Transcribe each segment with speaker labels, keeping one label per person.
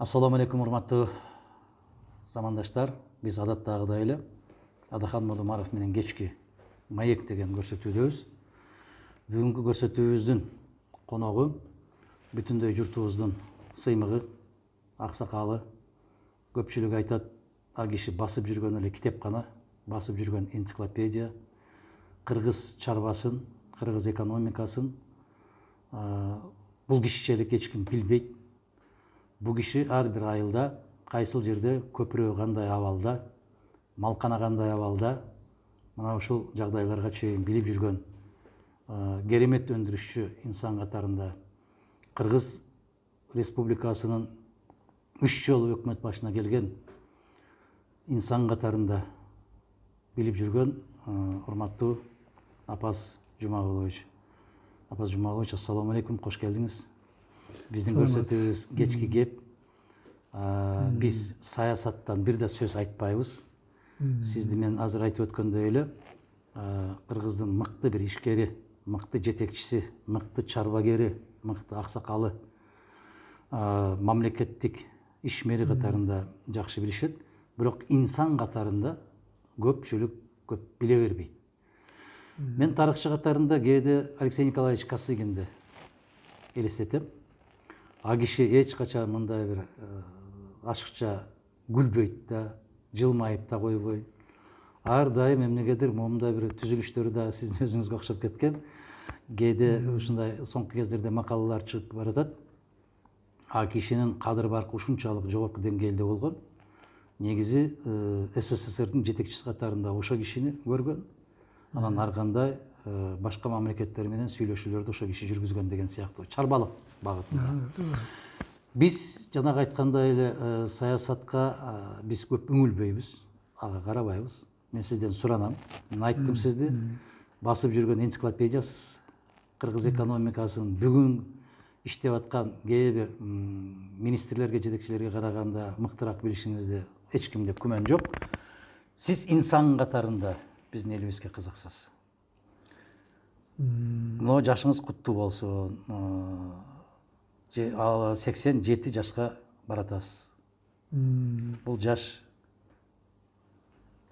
Speaker 1: Ассаламу алейкум, урматтуу замандаштар. Биз адаттагыдай эле Адахан Молдомаров менен кечки маек деген көрсөтүүдөбүз. Бүгүнкү көрсөтүүбүздүн коногу бүтүндөй журтубуздун сыймыгы, аксакалы. Көпчүлүк айтат, ал киши басып жүргөн эле китепкана, басып жүргөн энциклопедия, кыргыз чарбасын, кыргыз экономикасын бул кишичелик эч ким билбейт. Бу киши ар бир айылда, кайсыл жерде, көпүрө кандай абалда, малкана кандай абалда, мына ушул жагдайларга чейин билип жүргөн керемет өндүрүшчү инсан катарында. Кыргыз Республикасынын 3 жолу өкмөт башына келген инсан катарында билип жүргөн урматтуу Апаз Жумагулович. Апаз Жумагулович, ассаламу алейкум, кош келдиңиз. Биздин көрсөтүүбүз кечки кеп. Биз саясаттан бир да сөз айтпайбыз. Сизди мен азыр айтып өткөндөй эле кыргыздын мыкты бир ишкери, мыкты жетекчиси, мыкты чарбагери, мыкты аксакалы, мамлекеттик ишмери катарында жакшы билишет, бирок инсан катарында көпчүлүк көп биле бербейт. Мен тарыхчы катарында кээде Алексей Николаевич Косыгинди элестетем. А киши эч качан мындай бир ашыкча күлбөйт да, жылмайып да койбой. Ар дайым эмнегедир момундай бир түзүлүштөрү дагы сиздин өзүңүзгө окшоп кеткен. Кээде ушундай соңку кездерде макалалар чыгып баратат. А кишинин кадыр баркы ушунчалык жогорку деңгээлде болгон. Негизи СССРдин жетекчиси катарында ошо кишини көргөн. Анан ар кандай башка мамлекеттер менен сүйлөшүүлөрдү ошо киши жүргүзгөн деген сыяктуу чарбалык багытында. Биз жанагы айткандай эле саясатка биз көп үңүлбөйбүз, ага карабайбыз. Мен сизден суранам. Мен айттым, сизди басып жүргөн энциклопедиясыз. Кыргыз экономикасын бүгүн иштеп аткан кээ бир министрлерге, жетекчилерге караганда мыктыраак билишиңизде эч кимде күмөн жок. Сиз инсан катарында биздин элибизге кызыксыз. Но жашыңыз куттуу болсун. 87 жашка баратасыз. Бул жаш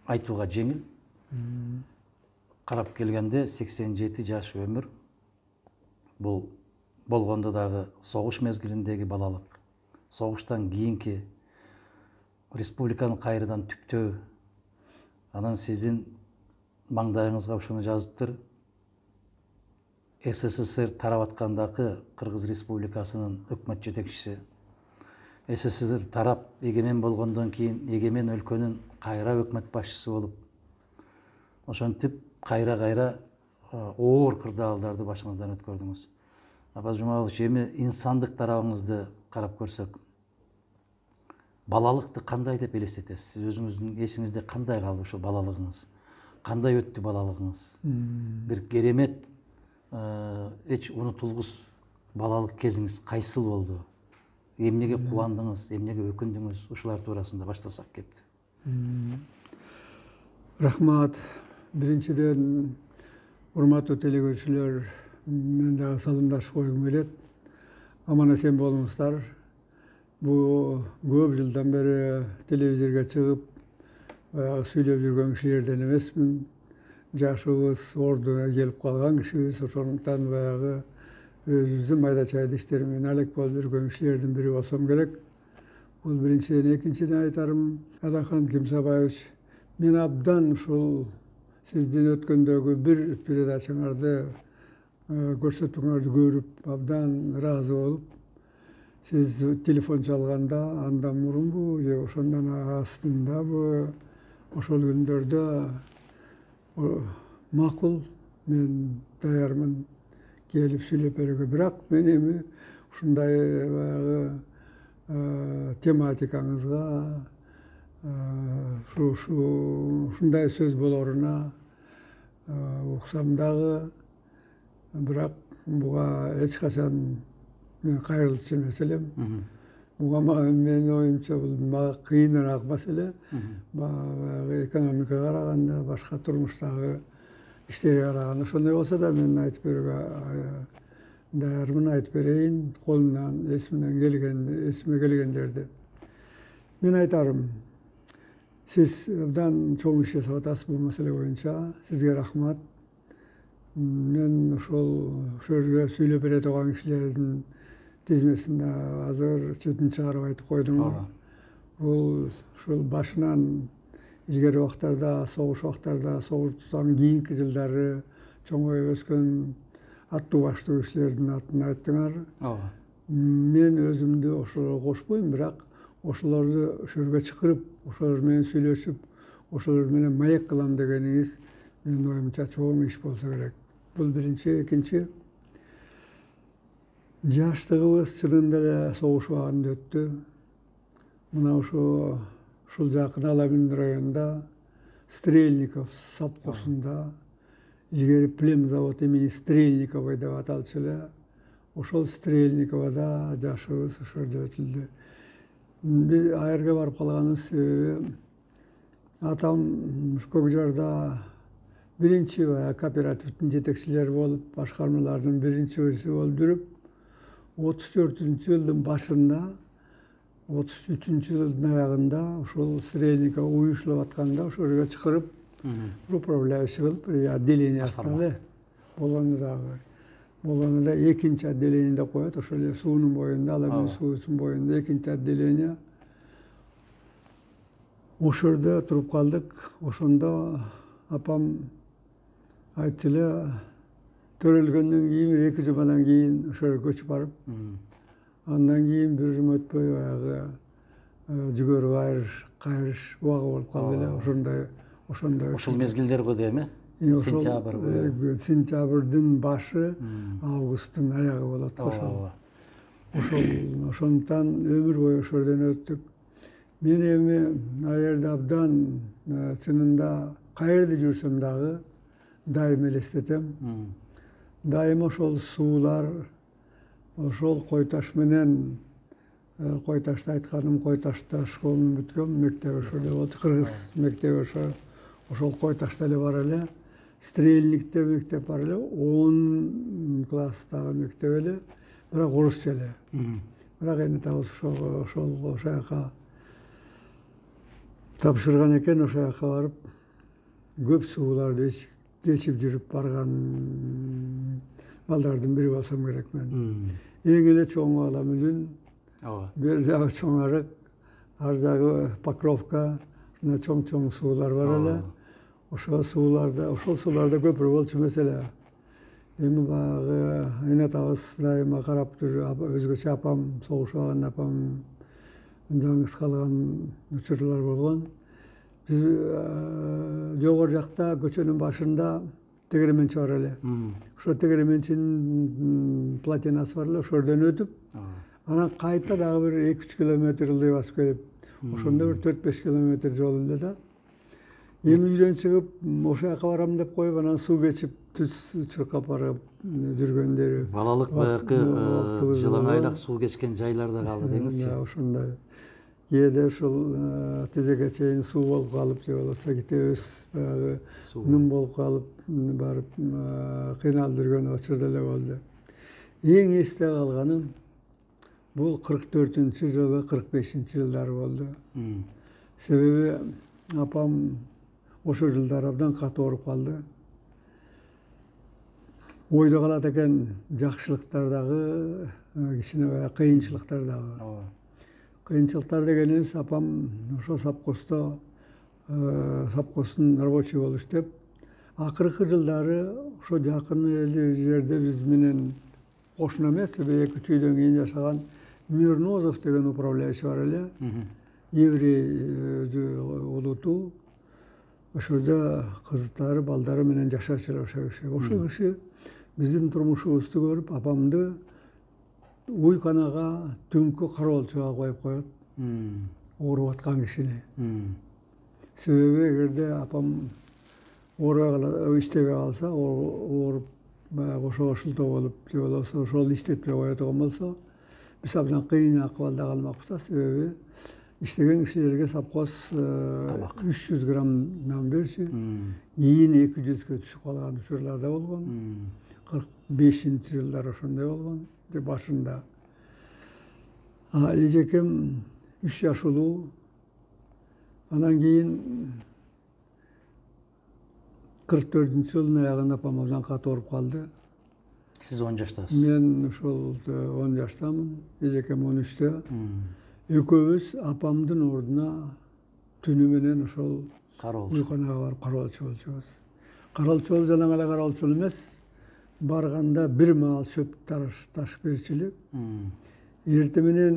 Speaker 1: айтууга жеңил. Карап келгенде 87 жаш өмүр. Бул болгондо дагы согуш мезгилиндеги балалык. Согуштан кийинки республиканын кайрадан түптөө. Анан сиздин маңдайыңызга ушуну жазыптыр. СССР тарап аткандагы Кыргыз Республикасынын өкмөт жетекчиси. СССР тарап эгемен болгондон кийин эгемен өлкөнүн кайра өкмөт башчысы болуп, ошентип кайра оор кырдаалдарды башыңыздан өткөрдүңүз. Апаз Жумагулович, эми инсандык тарабыңызды карап көрсөк, балалыкты кандай деп элестетесиз? Сиз өзүңүздүн эсиңизде кандай калды ошо балалыгыңыз? Кандай өттү балалыгыңыз? Бир керемет, эч унутулгус балалык кезиңиз кайсыл болду? Эмнеге кубандыңыз, эмнеге өкүндүңүз? Ушулар туурасында баштасак кепти.
Speaker 2: Рахмат. Биринчиден, урматтуу телекөрүүчүлөр, мен дагы салымдашып койгум келет. Аман эсен болуңуздар. Бу көп жылдан бери телевизорго чыгып, сүйлөп жүргөн кишилерден эмесмин. Жашыбыз ордуна келип калган кишибиз, ошондуктан баягы өзүбүздүн майда чайда иштери менен алек болуп жүргөн кишилердин бири болсом керек. Бул биринчиден. Экинчиден айтарым, Адахан Кемсабаевич, мен абдан ушул сиздин өткөндөгү бир передачаңарды, көрсөтүүңөрдү көрүп, абдан ыраазы болуп, сиз телефон чалганда андан мурунбу же ошондон астындабы, ошол күндөрдө макул, мен даярмын келип сүйлөп берүүгө. Бирок мен эми ушундай баягы тематикаңызга, ушундай сөз болоруна уксам дагы, бирок буга эч качан мен кайрылчу эмес элем. Буга менин оюмча бул мага кыйыныраак маселе. Баягы экономикага караганда, башка турмуштагы иштерге караганда ошондой болсо да мен айтып берүүгө Daярмын айтып берейин, колумдан эсиме келгендерди. Мен айтарым, siz abdan çoğun iş жасап атасыз bu mesele boyunca. Sizge rahmat. Men ошол жерге сүйлөп бере турган кишилердин тизмесинде азыр четін чыгарып айтып койдум. Бул ушул башынан илгери убактарда, согуш убактарда, согуштан кийинки жылдары чоңоюп өскөн аттуу баштуу кишилердин атын айттыңар. Мен өзүмдү ошолорго кошпойм, бирок ошолорду ошол жерге чакырып, ошолор менен сүйлөшүп, ошолор менен маек кылам дегениңиз менин оюмча чоң иш болсо керек. Бул биринчи. Экинчи, жаштыгыбыз чынында эле согуш убагында өттү. Мына ушул жакын Алабин районунда Стрельников совхозунда илгери плем завод имени Стрельникова деп аталчу эле. Ошол Стрельниковада жашыбыз ошол жерде өтүлдү. Биз айырга барып калганыбыз себеби атам Көкжарда биринчи кооперативдин жетекчилери болуп, башкармалардын биринчиси болуп жүрүп, 34-жылдын башында, 33-жылдын аягында ошол Стрельников уюшулуп атканда ошол жерге чакырып, управляющий кылып, отделение астында болгону да экинчи отделение деп коет. Ошол эле суунун боюнда, Алабин суусунун боюнда экинчи отделение. Ошол жерде туруп калдык. Ошондо апам айтты эле, төрөлгөндөн кийин 1-2 жумадан кийин ошол жерге көчүп барып, андан кийин бир жума өтпөй баягы жүгөрү кайрыш убагы болуп калды эле. Ошондой.
Speaker 1: Ошол мезгилдер го дейм, сентябрь.
Speaker 2: Сентябрдын башы, августтун аягы болот ошол. Ошондуктан өмүр бою ошол жерден өттүк. Мен эми аерде абдан чынында каерде жүрсөм дагы дайым элестетем. Дайым ошол суулар, ошол Койташ менен, Койташты айтканым, Койташта школун бүткөм, мектеп ошол эле болчу, кыргыз мектеби ошол Койташта эле бар эле. Стрельникте мектеп бар эле, 10 класстагы мектеп эле, бирок орусча эле. Бирок эми ошол жака тапшырган экен, ошол жака барып, көп сууларды кечип жүрүп барган балдардын бири болсом керек мен. Эң эле чоң балам Үлүн, бир жагы чоң Арык, ар жагы Покровка, чоң суулар бар эле. Ошол сууларда көпүрө болчу маселе. Эми баягы эне атабыз дайыма карап туруп, өзгөчө апам, согуш убагында апам жаңгыз калган учурлар болгон. Биз жогору жакта көчөнүн башында тегеременчи бар эле. Ошо тегеременчинин плотинасы бар эле, ошол жерден өтүп, анан кайта дагы бир 2-3 километр ылдый басып келип, ошондо бир 4-5 километр жол эле да. Эми үйдөн чыгып, ошол жака барам деп коюп, анан суу кечип, түз чуркап барып жүргөндөрү.
Speaker 1: Балалык баягы жылаңайлак суу кечкен жайларда калды деңизчи.
Speaker 2: Ошондой. Кээде ушул тизеге чейин суу болуп калып, же болбосо кетебиз, баягы нум болуп калып, барып кыйналып жүргөн учур деле болду. Эң эсте калганым бул 44-жылы, 45-жылдары болду. Себеби апам ошол жылдары абдан катуу ооруп калды. Ойдо калат экен, жакшылыктар дагы, кичине кыйынчылыктар дагы. Кыйынчылыктар дегенибиз, апам ошол совхоздо, совхоздун рабочий болуп иштеп, акыркы жылдары ошо жакын жерде биз менен кошуна эмес, 1-2 үйдөн кийин жашаган Мирнозов деген управляющий бар эле. Еврей улуту, ошолда кыздары, балдары менен жашачу эле ошол киши. Ошол киши биздин турмушубузду көрүп, апамды уйканага түнкү кароолчуга коюп коет. Ооруп аткан кишини. Себеби эгерде апам иштебей калса, ооруп, баягы ошого шылтоо болуп, же болбосо ошол иштетпей кое турган болсо, биз абдан кыйын акыбалда калмакпыз да. Себеби иштеген кишилерге совхоз 300 грамм нан берчү. Кийин 200-гө түшүп калган учурлар да болгон. 5-жылдар ошондой болгон, же башында. Эжекем 3 жаш улуу. Анан кийин 44-жылдын аягында апам абдан катуу ооруп калды.
Speaker 1: Сиз 10 жаштасыз.
Speaker 2: Мен ошол 10 жаштамын, эжекем 13-тө. Экөөбүз апамдын ордуна түнү менен ошол уйканага барып кароолчу болчубуз. Кароолчу болуп жана эле кароолчу эмес, барганда бир маал шөп ташып берчү элек. Эртең менен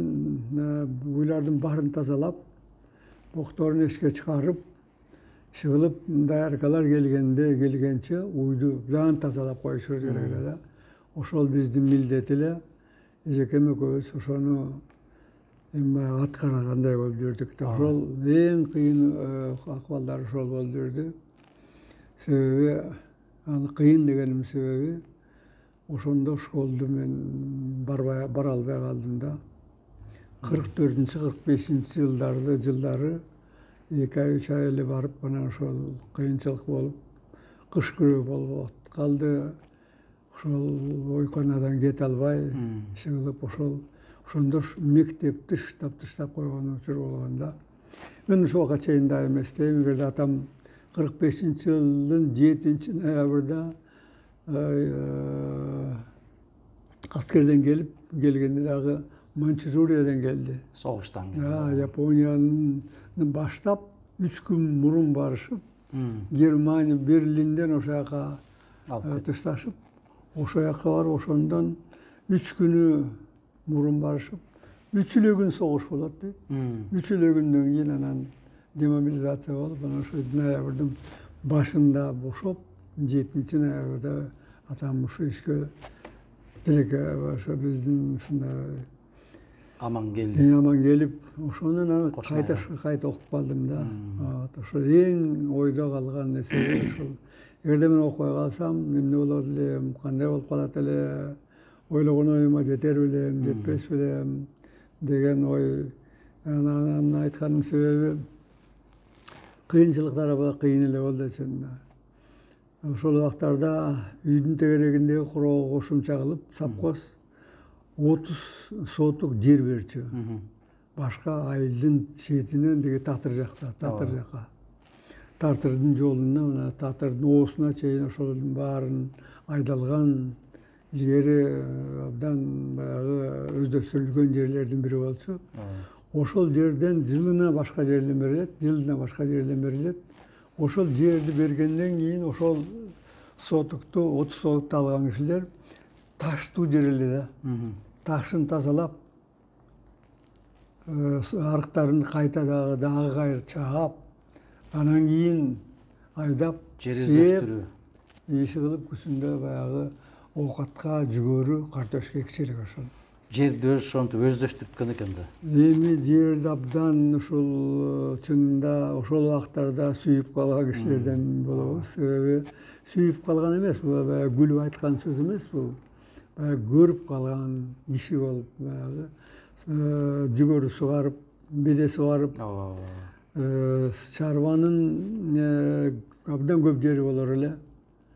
Speaker 2: уйлардын баарын тазалап, бокторун эшикке чыгарып, чыгылып, даяркалар келгенче уйду баарын тазалап коюшу керек эле да. Ошол биздин милдет эле. Эжекем экөөбүз ошону аткаргандай болуп жүрдүк. Ошол эң кыйын акыбалдар ошол болуп жүрдү. Себеби аны кыйын дегеним себеби ошондо школду мен бара албай калдым да. 44-45 жылдары 2 ай 3 ай эле барып, анан ошол кыйынчылык болуп, кыш күрөө болуп калды. Ошол ойканадан кете албай, чыгылып ошондо мектепти таштап койгон учур болгон да. Мен ошол убакка чейин да эместейм. Эгерде атам 45-жылдын 7-ноябрда аскерден келгенде дагы Манчжуриядан келди.
Speaker 1: Согуштан
Speaker 2: келди. Япониянын баштап 3 күн мурун барышып, Германия Берлинден ошол жака тышташып, ошол жака барып, ошондон 3 күнү мурун барышып, 3 эле күн согуш болот дейт. 3 эле күндөн кийин анан демобилизация болуп, анан ошо ноябрдын башында бошоп, 7-ноябрда атам ушу ишке тилекке ошо биздин ушундай
Speaker 1: аман келди.
Speaker 2: Аман келип, ошонун кайта окуп калдым да. Ошол эң ойдо калган нерсе ошол. Эгерде мен окубай калсам, эмне болот элем, кандай болуп калат эле, ойлогон оюма жетер белем, жетпес белем деген ой. Анан айтканымдын себеби кыйынчылыктар аба кыйын эле болду чынында. Ошол убактарда үйдүн тегерегиндеги короого кошумча кылып, совхоз 30 соток жер берчү. Башка айылдын четинен деги Татыр жакта, Татырдын жолуна, мына Татырдын оосуна чейин ошолдун баарын айдалган, илгери абдан баягы өздөштүрүлгөн жерлердин бири болчу. Ошол жерден жылына башка жерден берилет. Ошол жерди бергенден кийин ошол 30 сотукту алган кишилер таштуу жер эле да. Ташын тазалап, арыктарын кайта дагы кайра чаап, анан кийин айдап, сээп, иши кылып күзүндө баягы оокатка, жүгөрү, картошка экчелик ошол.
Speaker 1: Жерди ошентип өздөштүрткөн экен да.
Speaker 2: Эми жерди абдан ушул чынында ошол убактарда сүйүп калган кишилерден болобуз. Себеби сүйүп калган эмес, бул баягы күлүп айткан сөз эмес бул. Баягы көрүп калган киши болуп, баягы жүгөрү сугарып, беде сугарып, чарбанын абдан көп жери болор эле.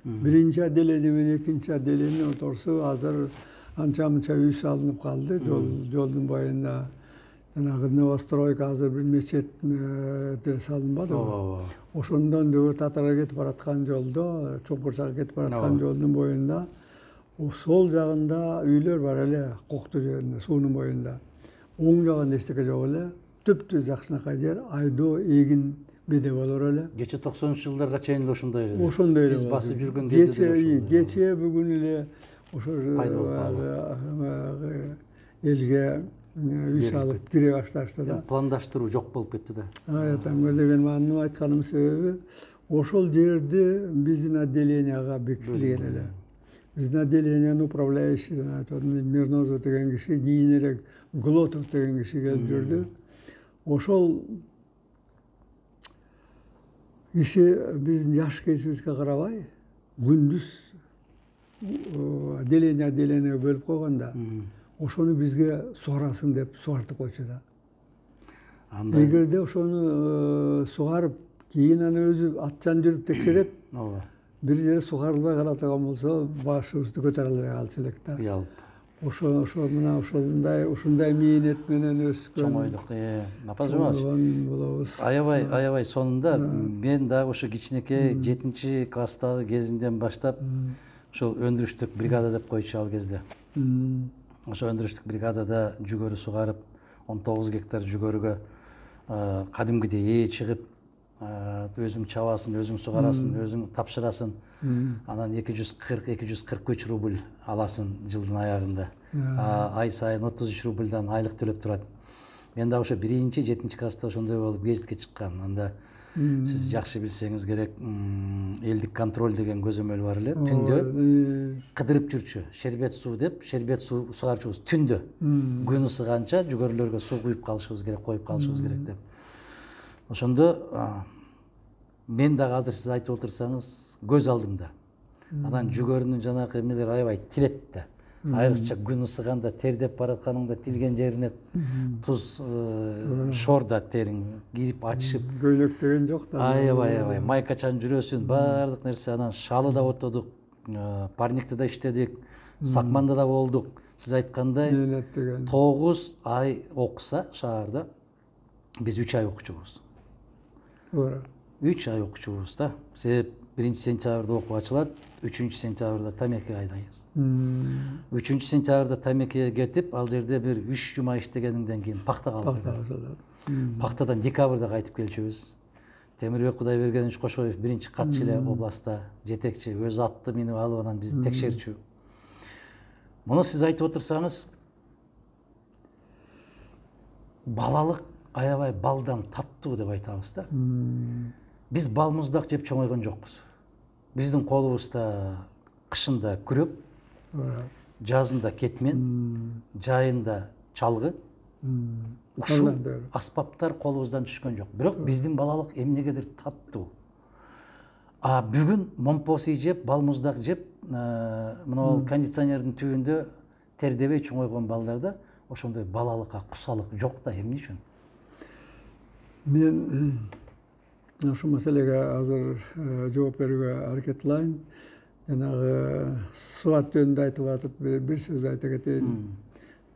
Speaker 2: Биринчи отделение менен экинчи отделение отурсу азыр анча-мынча үй салынып калды жолдун боюнда. Жанагы новостройка азыр бир мечет салынбадыбы? Ошондон дөбө Татарга кетип бараткан жолдо, Чоңкурчага кетип бараткан жолдун боюнда сол жагында үйлөр бар эле, Кокту жеринде, суунун боюнда. Оң жагында эчтеке жок эле. Түптүз жакшынакай жер, айдоо, эгин беде болор эле.
Speaker 1: Кече 90-жылдарга чейин ошондой эле.
Speaker 2: Ошондой эле.
Speaker 1: Биз басып жүргөн кезде
Speaker 2: кече бүгүн эле ошо элге үй салып кире башташты да.
Speaker 1: Пландаштыруу жок болуп кетти да.
Speaker 2: Деген маану айтканым себеби ошол жерди биздин отделенияга бекитилген эле. Биздин отделениянын управляющий Мирнозов деген киши, кийинирээк Глотов деген киши келип жүрдү. Ошол киши биздин жаш кезибизге карабай, күндүз отделение бөлүп койгонда, ошону бизге сугарасын деп сугартып койчу да. Эгерде ошону сугарып, кийин аны өзү атчан жүрүп текшерет, бир жери сугарылбай калатаган болсо башыбызды көтөрө албай калчу элек да.
Speaker 1: Уялып.
Speaker 2: Ошо мына ушундай мээнет менен өскөн.
Speaker 1: Чоңойдук. Апа Жумаш.
Speaker 2: Болобуз.
Speaker 1: Аябай сонунда мен дагы ошо кичинекей 7-класстагы кезимден баштап ошол өндүрүштүк бригада деп койчу ал кезде. Ошо өндүрүштүк бригадада жүгөрү сугарып 19 гектар жүгөрүгө кадимгидей ээ чыгып өзүң чабасың, өзүң сугарасын, өзүң тапшырасың. Анан 240-243 рубль аласың жылдын аягында. Ай сайын 33 рубльдан айлык төлөп турат. Мен да ошо 1-7 класста ошондой болуп гезитке чыккан. Анда сиз жакшы билсеңиз керек, элдик контроль деген көзөмөл бар эле. Түндө кыдырып жүрчү. Шербет суу деп, шербет суу сугарчубуз түндө. Күн ысыганча жүгөрүлөргө суу куюп калышыбыз керек, коюп калышыбыз керек деп. Ошондо мен дагы азыр сиз айтып отурсаңыз көз алдымда. Анан жүгөрүнүн жанакы эмелер аябай тилет да. Айрыкча күн ысыганда тердеп баратканыңда тилген жерине туз шорда териң кирип ачышып.
Speaker 2: Көйлөк деген жок да.
Speaker 1: Аябай майкачан жүрөсүн, баардык нерсе. Анан шалы да отодук, парникте да иштедик, сакманда да болдук. Сиз айткандай 9 ай окуса шаарда биз 3 ай окучубуз. 3 ай окучубуз да. Себеп 1-сентябрда окуу ачылат, 3-сентябрда тамеки айдайбыз. 3-сентябрда тамекиге кетип, ал жерде бир 3 жума иштегенден кийин пахта калдык. Пахтадан декабрда кайтып келчүбүз. Темирбек Кудайбергенович Кошоев биринчи катчы эле областта, жетекчи, өзү атты минип алып анан бизди текшерчү. Муну сиз айтып отурсаңыз, балалык аябай балдан таттуу деп айтабыз да. Биз бал муздак жеп чоңойгон жокпуз. Биздин колубузда кышында күрөп, жазында кетмен, жайында чалгы, ушул аспаптар колубуздан түшкөн жок. Бирок биздин балалык эмнегедир таттуу. Бүгүн момпоси жеп, бал муздак жеп, мына кондиционердин түбүндө тердебей чоңойгон балдарда ошондой балалыкка кусалык жок да, эмне үчүн?
Speaker 2: Мен ошол маселеге азыр жооп берүүгө аракет кылайын. Жанагы суат жөнүндө айтып атып бир сөз айта кетейин.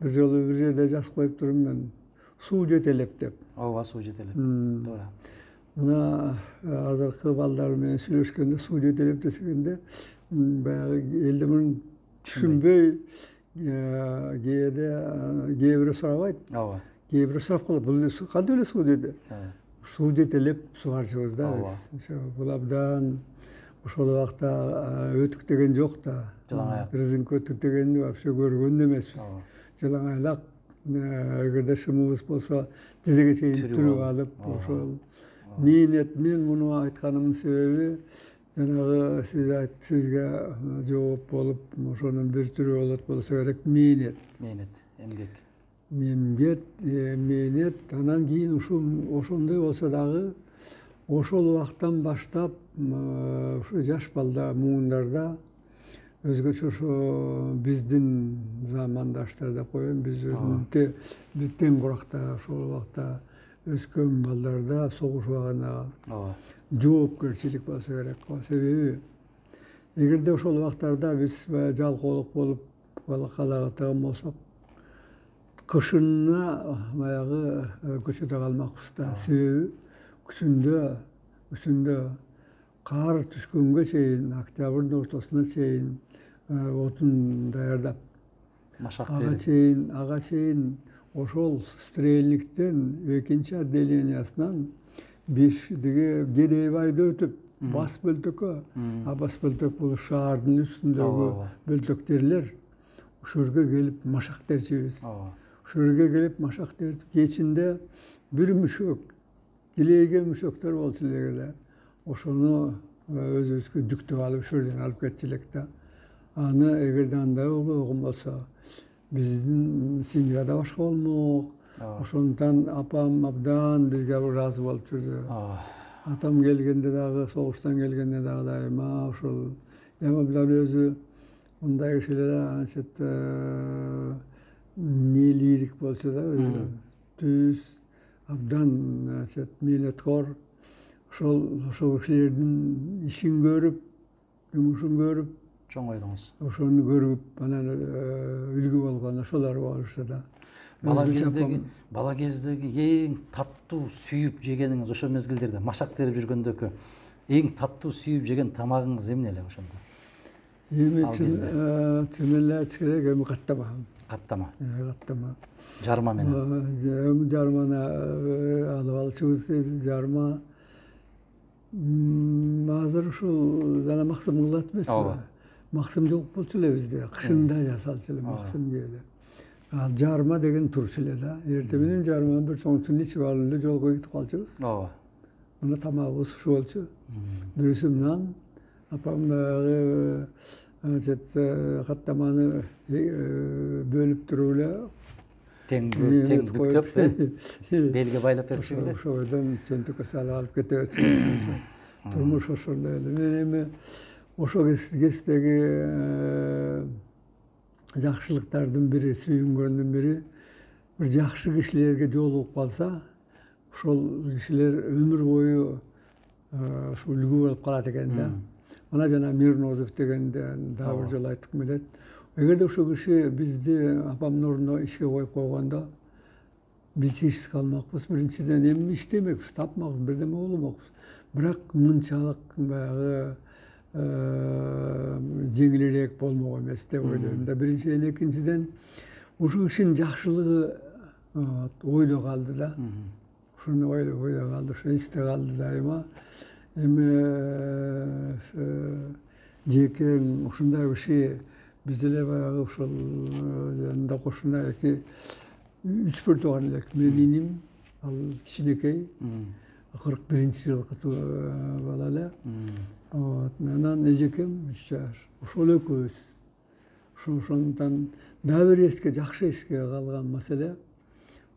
Speaker 2: Бир жолу бир жерде жазып коюп турмун мен. Суу жетелеп деп.
Speaker 1: Ооба, суу жетелеп. Туура.
Speaker 2: Мына азыркы балдар менен сүйлөшкөндө суу жетелеп десегенде баягы элде муну түшүнбөй кээ бирөө сурабайт.
Speaker 1: Ооба.
Speaker 2: Кээ бирөө сурап калат. Бул кантип эле суу деди? Суу жетелеп сугарчубуз да биз. Бул абдан ошол убакта өтүк деген жок да. Резинка өтүк дегенди вообще көргөн да эмеспиз. Жалаңайлак эгерде шымыбыз болсо тизеге чейин түрүп алып ошол мээнет. Мен муну айтканымдын себеби жанагы сизге жооп болуп ошонун бир түрү болот болсо керек мээнет.
Speaker 1: Эмгек.
Speaker 2: Мээнет. Анан кийин ошондой болсо дагы ошол убактан баштап ушу жаш балда, муундарда өзгөчө ошо биздин замандаштар деп коеюн, биз тең куракта ошол убакта өскөн балдарда согушпаган жоопкерчилик болсо керек. Себеби эгерде ошол убактарда биз жалкоолук болуп калагатаган болсок, кышына баягы көчөдө калмакпыз да. Себеби күзүндө кар түшкөнгө чейин, октябрдын ортосуна чейин отун даярдап, ага чейин ошол стрельниктен экинчи отделениясынан Кедейбайды өтүп бас бөлтөккө, бас бөлтөк бул шаардын үстүндөгү бөлтөк жерлер, ошол жерге келип машак терчүбүз. Ошол жерге келип машак тертип, кечинде бир мүшөк, килейген мүшөктөр болчу эле, ошону өзүбүзгө жүктөп алып ошол жерден алып кетчү элек да. Аны эгерде андай болгон болсо, биздин семьяда башка болмок. Ошондон апам абдан бизге ыраазы болуп жүрдү. Атам келгенде дагы, согуштан келгенде дагы дайыма ошол абдан өзү мындай киши эле да, анча лирик болчу да, өзү түз, абдан мээнеткор. Ошол кишилердин ишин көрүп, жумушун көрүп,
Speaker 1: чоң ойдуңуз.
Speaker 2: ошону көрүп анан үлгү болгон ошолор болушу да.
Speaker 1: Бала кездеги эң таттуу сүйүп жегениңиз ошо мезгилдерде машак терип жүргөндөгү эң таттуу сүйүп жеген тамагыңыз эмне эле ошондо?
Speaker 2: Эми чын эле айтыш керек, эми каттама.
Speaker 1: Каттама.
Speaker 2: Каттама.
Speaker 1: Жарма менен.
Speaker 2: Жарманы алып алчубуз, жарма. Азыр ушул жана максым кылат эмеспи? Максым жок болчу эле бизде, кышында жасалчу эле максым кээде. Ал жарма деген турчу эле да. Эртең менен жарманы бир чоңчун ичип алып эле жолго кетип калчубуз.
Speaker 1: Ооба.
Speaker 2: Мына тамагыбыз ушу болчу. Бирөөсү нан, апам дагы каттаманы бөлүп туруп эле
Speaker 1: тең бүктөп, белге байлап берчү беле?
Speaker 2: Ошодон чөнтөккө салып алып кете берчү. Турмуш ошондой эле. Мен эми ошо кездеги жакшылыктардын бири, сүйүнгөндүн бири, бир жакшы кишилерге жолугуп калса, ошол кишилер өмүр бою ушу үлгү болуп калат экен да. Мына жана Мирнозов дегенден дагы бир жолу айткым келет. Эгерде ошол киши бизди апамдын ордуна ишке коюп койгондо, биз ишсиз калмакпыз. Биринчиден эми иштемекпиз, тапмакпыз, бирдеме болмокпуз. Бирок мынчалык баягы жеңилирээк болмок эмес деп ойлойм да. Биринчиден, экинчиден ушул кишинин жакшылыгы ойдо калды да. Ушуну ойдо калды, ушу эсте калды дайыма. Эми жеке ушундай киши биз эле баягы ушул жанында кошуна эки 3 тууган элек. Менин иним, ал кичинекей, 41-жылкы бала эле. Анан эжекем 3 жаш. Ошол экөөбүз. Ошондон дагы бир эске, жакшы эске калган маселе.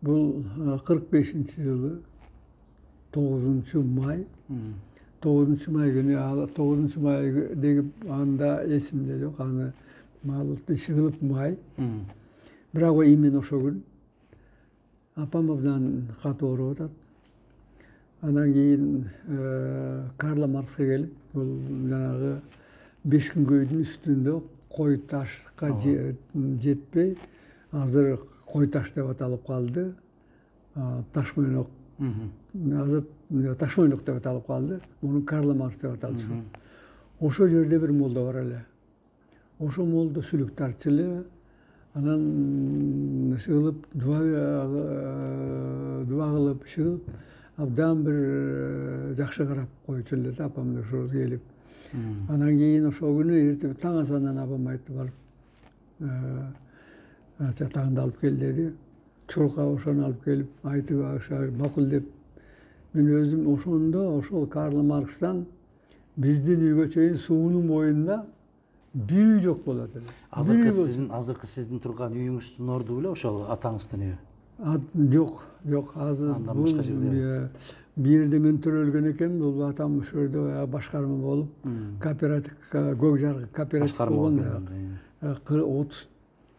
Speaker 2: Бул 45-жылы 9-май. 9-май күнү, 9-май деп анда эсимде жок. Аны малды иши кылып май. Бирок именно ошол күн апам абдан катуу ооруп атат. Анан кийин Карла Маркске келип, бул жанагы 5 күнгө үйдүн үстүндө кой ташка жетпей, азыр кой таш деп аталып калды. Ташмойнок. Азыр Ташмойнок деп аталып калды. Муну Карла Маркс деп аталчу. Ошол жерде бир молдо бар эле. Ошол молдо сүлүк тартчу эле. Анан шыгылып, дуа кылып, шыгылып, абдан бир жакшы карап койчу эле да апамды ошол келип. Анан кийин ошол күнү эртең таң азандан апам айтты барып, чатагыңды алып кел деди. Чурка ошону алып келип, айтып макул деп. Мен өзүм ошондо ошол Карл Маркстан биздин үйгө чейин суунун боюнда бир үй жок болот эле.
Speaker 1: Азыркы сиздин турган үйүңүздүн орду беле ошол атаңыздын үйү? Жок, азыр бул бир жерде мен төрөлгөн экенмин, бул атам ошол жерде башкарма болуп, кооператив, көк жарык кооператив болгон да.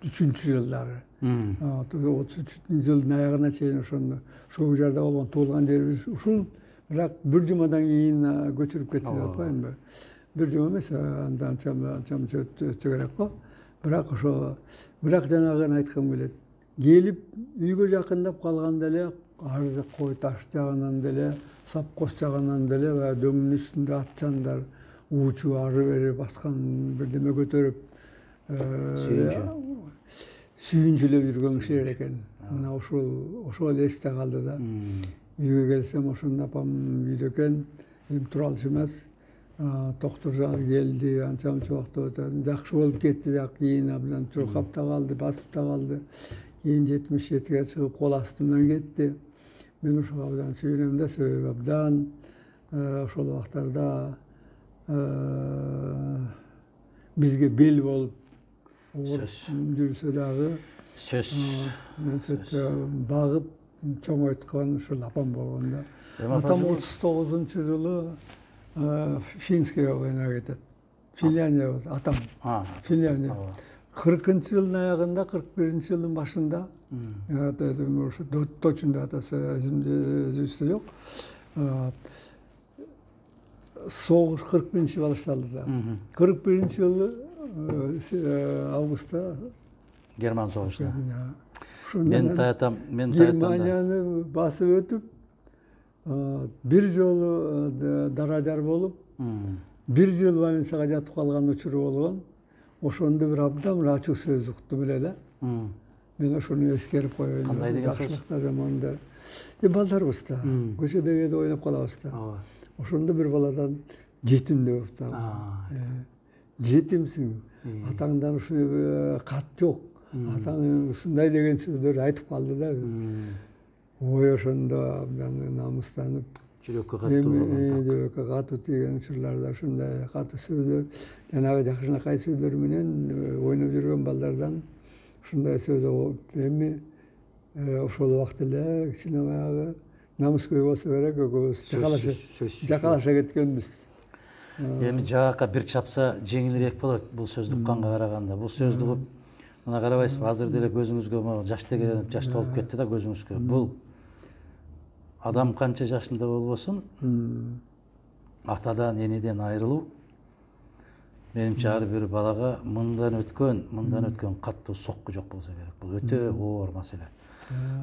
Speaker 1: 33-жылдары. 33-жылдын аягына чейин ошондо көк жарда болгон, туулган жерибиз ушул. Бирок бир жумадан кийин көчүрүп кетти деп атпаймынбы? Бир жума эмес, анча өтө керек го. Бирок жанагыны айткым келет. Келип үйгө жакындап калганда эле ар кой таш жагынан деле, сапкос жагынан деле дөңнүн үстүндө атчандар уучу ары бери баскан бирдеме көтөрүп сүйүнчүлөп жүргөн кишилер экен. Мына ошол эсте калды да. Үйгө келсем ошондо апам үйдө экен, эми тура алчу эмес. Доктор келди, анча-мынча убакыт жакшы болуп кетти, кийин абдан чуркап да калды, басып да калды. Кийин 77-ге чыгып кол астымдан кетти. Мен ошого абдан сүйүнөм да, себеби абдан ошол убактарда бизге бел болуп жүрсө дагы багып чоңойткон ушул апам болгон да. Атам 39-жылы Финскийге ойнога кетет. Финляндия атам. Финляндия. 40-жылдын аягында, 41-жылдын башында, точно атасы эсимде жок.
Speaker 2: соғыш 41-жылы башталды да. 41-жылы августта
Speaker 1: Герман соғышына.
Speaker 2: Мен
Speaker 1: таятам,
Speaker 2: Германияны басып өтүп, бир жолу даражар болуп, бир жыл больницага жатып калган учуру болгон. Ошондо бир абдан бир ачык сөз уктум эле да. Мен ошону эскерип коеюн.
Speaker 1: Кандай деген сөз?
Speaker 2: Жакшылыкта жаманда. Балдарыбыз да, көчөдө кээде ойноп калабыз да. Ошондо бир баладан жетим деп атам. Жетимсиң, атаңдан ушу кат жок. Атаң ушундай деген сөздөрдү айтып калды да. Ой, ошондо абдан намыстанып,
Speaker 1: жүрөккө катуу болгон.
Speaker 2: Жүрөккө катуу тийген учурларда ушундай катуу сөздөр, жанагы жакшынакай сөздөр менен ойноп жүргөн балдардан ушундай сөз угуп, эми ошол убакыт эле кичине баягы намыскөй болсо керек, экөөбүз жакалаша кеткенбиз.
Speaker 1: Эми жаакка бир чапса жеңилирээк болот бул сөздү укканга караганда. Бул сөздү угуп, мына карабайсызбы, азыр деле көзүңүзгө жаш тегеленип, жаш толуп кетти да көзүңүзгө. Бул адам канча жашында болбосун, атадан, энеден айрылуу менимче ар бир балага мындан өткөн каттуу сокку жок болсо керек. Бул өтө оор маселе.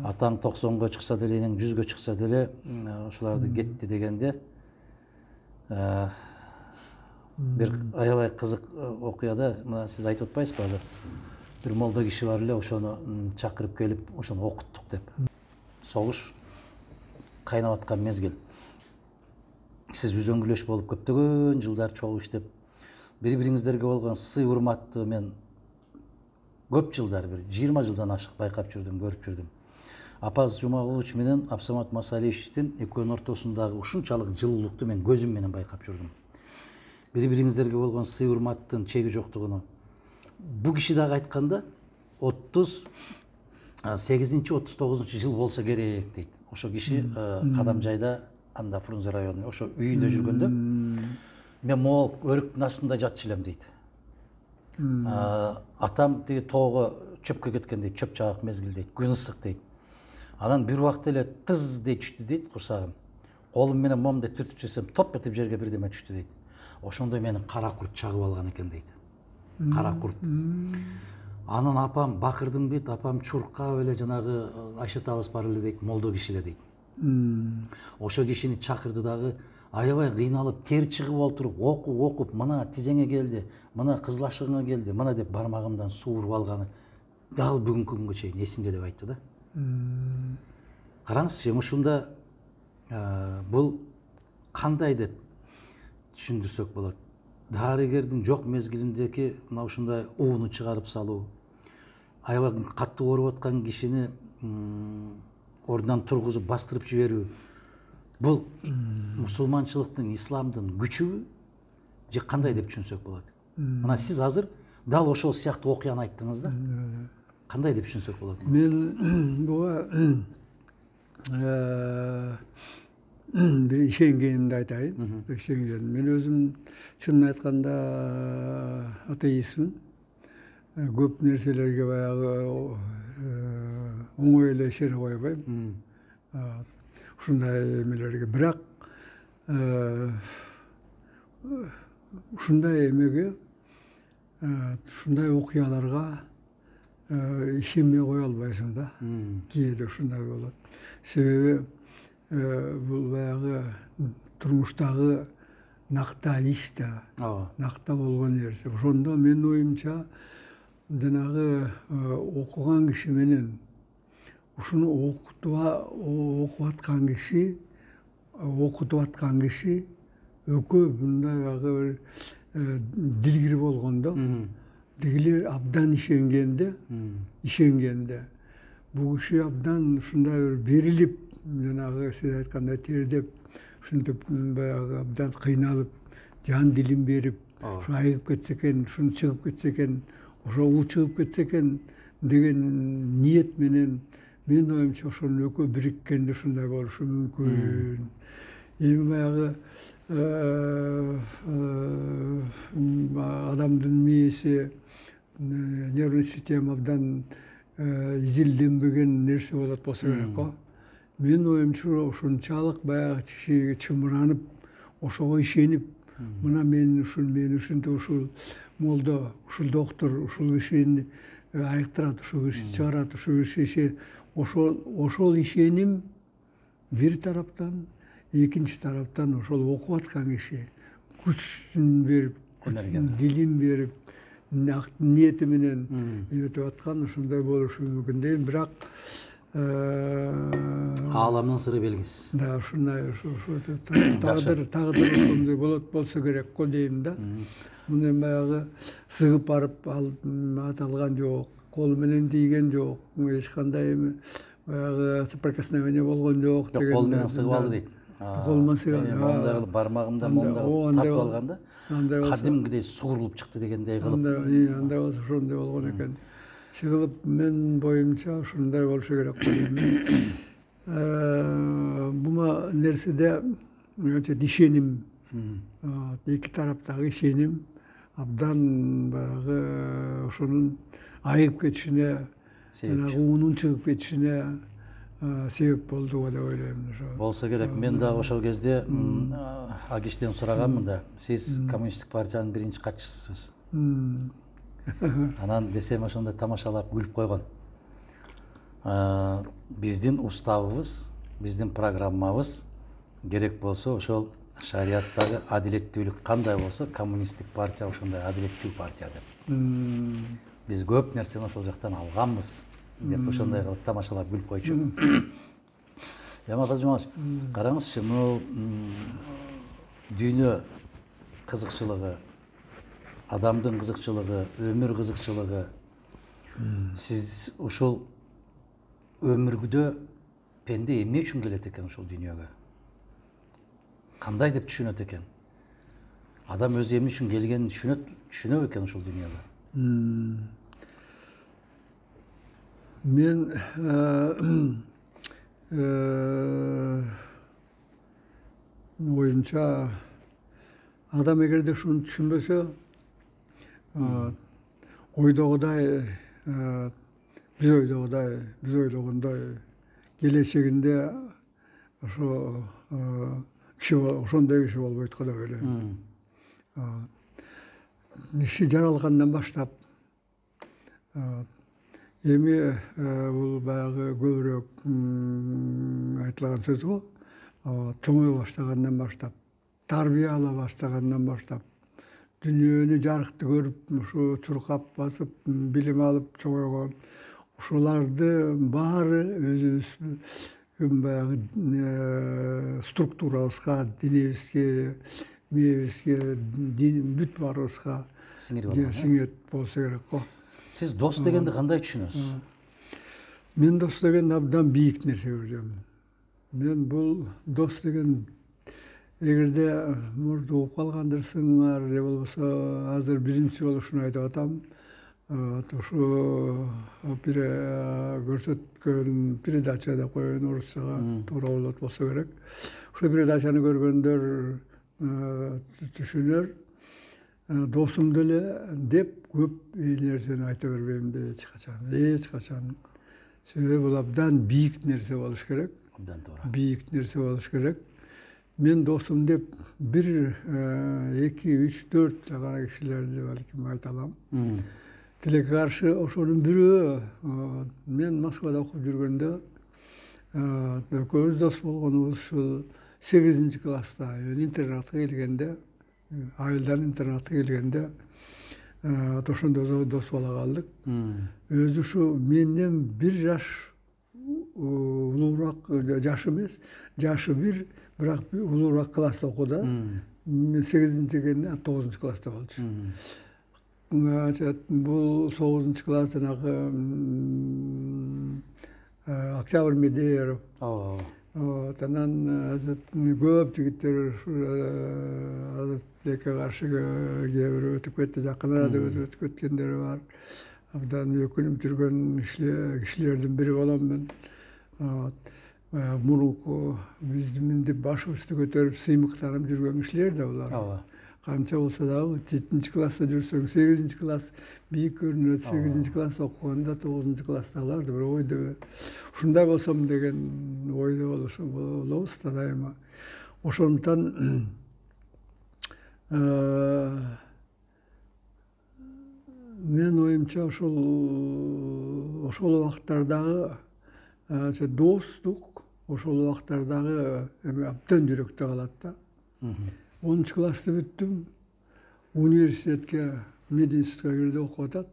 Speaker 1: Атаң 90-го чыкса деле, энең 100-гө чыкса деле, ошоларды кетти дегенде бир аябай кызык окуяда, мына сиз айтып атпайсызбы азыр? Бир молдо киши бар эле, ошону чакырып келип, ошону окуттук деп. Согуш кайнап аткан мезгил. Сиз үзөңгүлөш болуп көптөгөн жылдар чогуу иштеп, бири-бириңиздерге болгон сый урматты мен көп жылдар, бир 20 жылдан ашык байкап жүрдүм, көрүп жүрдүм. Апаз Жумагулович менен Абсамат Масалиевичтин экөөнүн ортосундагы ушунчалык жылуулукту мен көзүм менен байкап жүрдүм. Бири-бириңиздерге болгон сый урматтын чеги жоктугуну. Бу киши дагы айтканда 38-39 жыл болсо керек дейт. Ошо киши Кадамжайда, анда Фрунзе району, ошо үйүндө жүргөндө мен могул өрүктүн астында жатчу элем дейт. Атам тиги тоого чөпкө кеткен дейт, чөп чагак мезгил дейт, күн ысык дейт. Анан бир убакта эле тыз дейт түштү дейт курсагым. Колум менен момундай түртүп жүрсөм, топ этип жерге бирдеме түштү дейт. Ошондой мени кара курт чагып алган экен дейт. Кара курт. Анан апам бакырдым дейт, апам чуркап эле жанагы Айшатабыз бар эле дейт, молдо киши эле дейт. Ошо кишини чакырды дагы, аябай кыйналып, тер чыгып олтуруп, окуп, мына тизеңе келди, мына кызыл ашыгыңа келди, мына деп бармагымдан сууруп алганы дал бүгүнкү күнгө чейин эсимде деп айтты да. Караңызчы, ушунда бул кандай деп түшүндүрсөк болот. Дарыгердин жок мезгилиндеги мына ушундай ууну чыгарып салуу, аябай катуу ооруп аткан кишини ордунан тургузуп бастырып жиберүү. Бул мусулманчылыктын, исламдын күчүбү же кандай деп түшүнсөк болот? Мына сиз азыр дал ошол сыяктуу окуяны айттыңыз да. Кандай деп түшүнсөк болот?
Speaker 2: Мен буга бир ишенгенимди айтайын. Мен өзүм чынын айтканда атеистмин. Көп нерселерге баягы оңой эле ишене койбойм. Ушундай эмелерге, бирок ушундай эмеге, ушундай окуяларга ишенбей кое албайсың да. Кээде ушундай болот. Себеби бул баягы турмуштагы накта иш да, накта болгон нерсе. Ошондо менин оюмча жанагы окуган киши менен ушуну окутуп аткан киши экөө мындай баягы дилгири болгондо, дилгири абдан ишенгенде, бул киши абдан ушундай бир берилип, жанагы сиз айткандай тердеп, ушинтип баягы абдан кыйналып, жан дилин берип, ушу айыгып кетсе экен, ушуну чыгып кетсе экен, ошо уу чыгып кетсе экен деген ниет менен менин оюмча ошонун экөө бириккенде ушундай болушу мүмкүн. Эми баягы адамдын мээси, нервный система абдан изилденбеген нерсе болот болсо керек го. Менин оюмча ушунчалык баягы кишиге чымыранып ошого ишенип, мына мен ушинтип ушул молдо, ушул доктор ушул кишини айыктырат, ушул киши чыгарат, ушул киши ошол ишеним bir тараптан, экинчи тараптан ошол окуп аткан киши күчүн берип, дилин берип, ниети менен өтүп аткан ушундай болушу мүмкүн дейм, бирок
Speaker 1: ааламдын сыры белгисиз.
Speaker 2: Да, ушундай тагдыр ошондой болсо керек го дейм да. Муну баягы сыгып барып аталган жок, кол менен тийген жок, эч кандай баягы соприкосновение болгон жок деген.
Speaker 1: Кол менен сыгып алды дейт.
Speaker 2: Кол менен сыгып
Speaker 1: алды. Бармагымда мондагы тартып алганда кадимгидей сугурулуп чыкты дегендей кылып.
Speaker 2: Андай болсо ошондой болгон экен. Чыгылып, мен боюмча ушундай болушу керек го дейм. Бума нерседе ишеним, эки тараптагы ишеним абдан баягы ошонун айып кетишине, уунун чыгып кетишине себеп болду деп ойлойм.
Speaker 1: Болсо керек. Мен дагы ошол кезде Агиштен сураганмын да, сиз коммунисттик партиянын биринчи катчысысыз. Анан десем ошондой тамашалап күлүп койгон. Биздин уставыбыз, биздин программабыз керек болсо ошол шариаттагы адилеттүүлүк кандай болсо, коммунисттик партия ошондой адилеттүү партия деп. Биз көп нерсени ошол жактан алганбыз деп ошондой кылып тамашалап күлүп койчу. Казым Жомарт, караңызчы, мына дүйнө кызыкчылыгы, адамдын кызыкчылыгы, өмүр кызыкчылыгы, сиз ушул өмүргүдө пенде эмне үчүн келет экен ушул дүйнөгө? Кандай деп түшүнөт экен? Адам өзү эмне үчүн келгенин түшүнөбү экен ушул дүйнөгө?
Speaker 2: Мен оюмча адам эгерде ушуну түшүнбөсө, ойдогудай, биз ойлогондой келечегинде ошо ошондой киши болбойт го деп ойлойм. Киши жаралгандан баштап эми бул баягы көбүрөөк айтылган сөз го. Чоңое баштагандан баштап, тарбия ала баштагандан баштап, дүйнөнү жарыкты көрүп, ушу чуркап басып, билим алып чоңойгон, ушуларды баары өзүбүз баягы структурабызга, динибизге, мээбизге, бүт баарыбызга сиңет болсо керек го.
Speaker 1: Сиз дос дегенди кандай түшүнөсүз?
Speaker 2: Мен дос деген абдан бийик нерсе көрөм. Мен бул дос деген эгерде может угуп калгандырсыңар же болбосо азыр биринчи жолу ушуну айтып атам. Ушу бир көрсөткөн передача деп коеюн, орусчага туура болот болсо керек. Ушул передачаны көргөндөр түшүнөр. Досум деле деп көп нерсени айта бербейм да эч качан. Себеби бул абдан бийик нерсе болуш керек.
Speaker 1: Абдан туура.
Speaker 2: Бийик нерсе болуш керек. Мен досум деп 1, 2, 3, 4 гана кишилерди балким айта алам. Тилекке каршы ошонун бирөө, мен Москвада окуп жүргөндө экөөбүз дос болгонубуз ушул 8 класста интернатка келгенде, айылдан интернатка келгенде ошондо дос боло калдык. Өзү ушу менден 1 жаш улуураак, жашы эмес, жашы 1, бирок улуураак класста окуду. Мен 8-нчи келгенде 9 класста болчу. Бул 9 класс жанагы Октябрь Медеров. Анан көп жигиттер Азаттекке каршы кээ бирөө өтүп кетти, жакын арада өтүп кеткендери бар. Абдан өкүнүп жүргөн кишилердин бири болом мен. Мурунку биздин башыбызды көтөрүп сыймыктанып жүргөн кишилер да булар. Канча болсо дагы 7-нчи класста жүрсөң, 8-нчи класс бийик көрүнөт, 8-нчи класс окуганда 9-нчы класстагылар бир ойдо ушундай болсом деген ойдо болобуз да дайыма. Ошондуктан мен оюмча ошол убактардагы достук ошол убактардагы абдан жүрөктө калат да. 10 классты бүттүм, университетке, мединститутка кирди, окуп атат.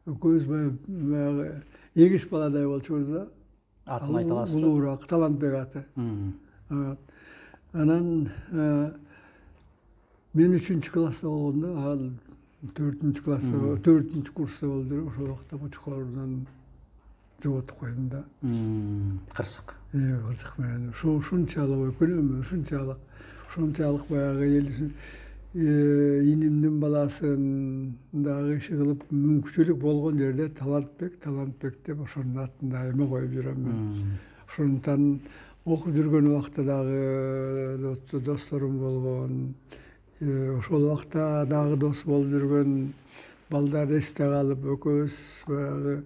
Speaker 2: Экөөбүз баягы эгиз баладай болчубуз да.
Speaker 1: Атын айта аласызбы?
Speaker 2: Улуураак Талантбек аты. Анан мен 3 класста болгондо, ал 4 класста, 4 курста болду. Ошол убакта чукурдан жоготуп койдум да.
Speaker 1: Кырсык.
Speaker 2: Кырсык менен. Ушунчалык өкүнөм, ушунчалык баягы инимдин баласын дагы иши кылып мүмкүнчүлүк болгон жерде Талантбек деп ошонун атын айыма коюп жүрөм мен. Ошондуктан окуп жүргөн убакта дагы досторум болгон, ошол убакта дагы дос болуп жүргөн балдар эсте калып, экөөбүз баягы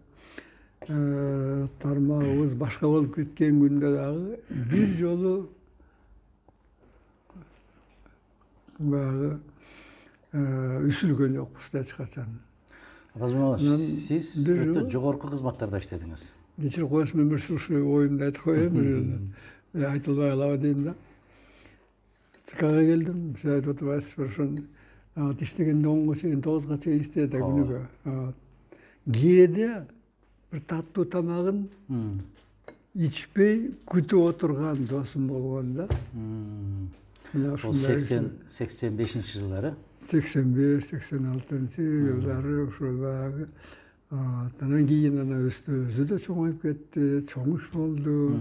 Speaker 2: тармагыбыз башка болуп кеткен күндө дагы бир жолу баягы үзүлгөн жокпуз да эч качан.
Speaker 1: Сиз өтө жогорку кызматтарда иштедиңиз.
Speaker 2: Кечирип коесуз, мен бир ушу оюмду айтып коеюн, айтылбай калабы дейм да. ЦКга келдим, сиз айтып отурбайсыз, бир ошон иштегенде 10га чейин, 9га чейин иштейт күнүгө. Кээде бир таттуу тамагын ичпей күтүп отурган досум болгон да.
Speaker 1: Ошол 85 жылдары?
Speaker 2: 85-86 ошол баягы. Анан кийин өзү да чоңоюп кетти, чоң иш болду.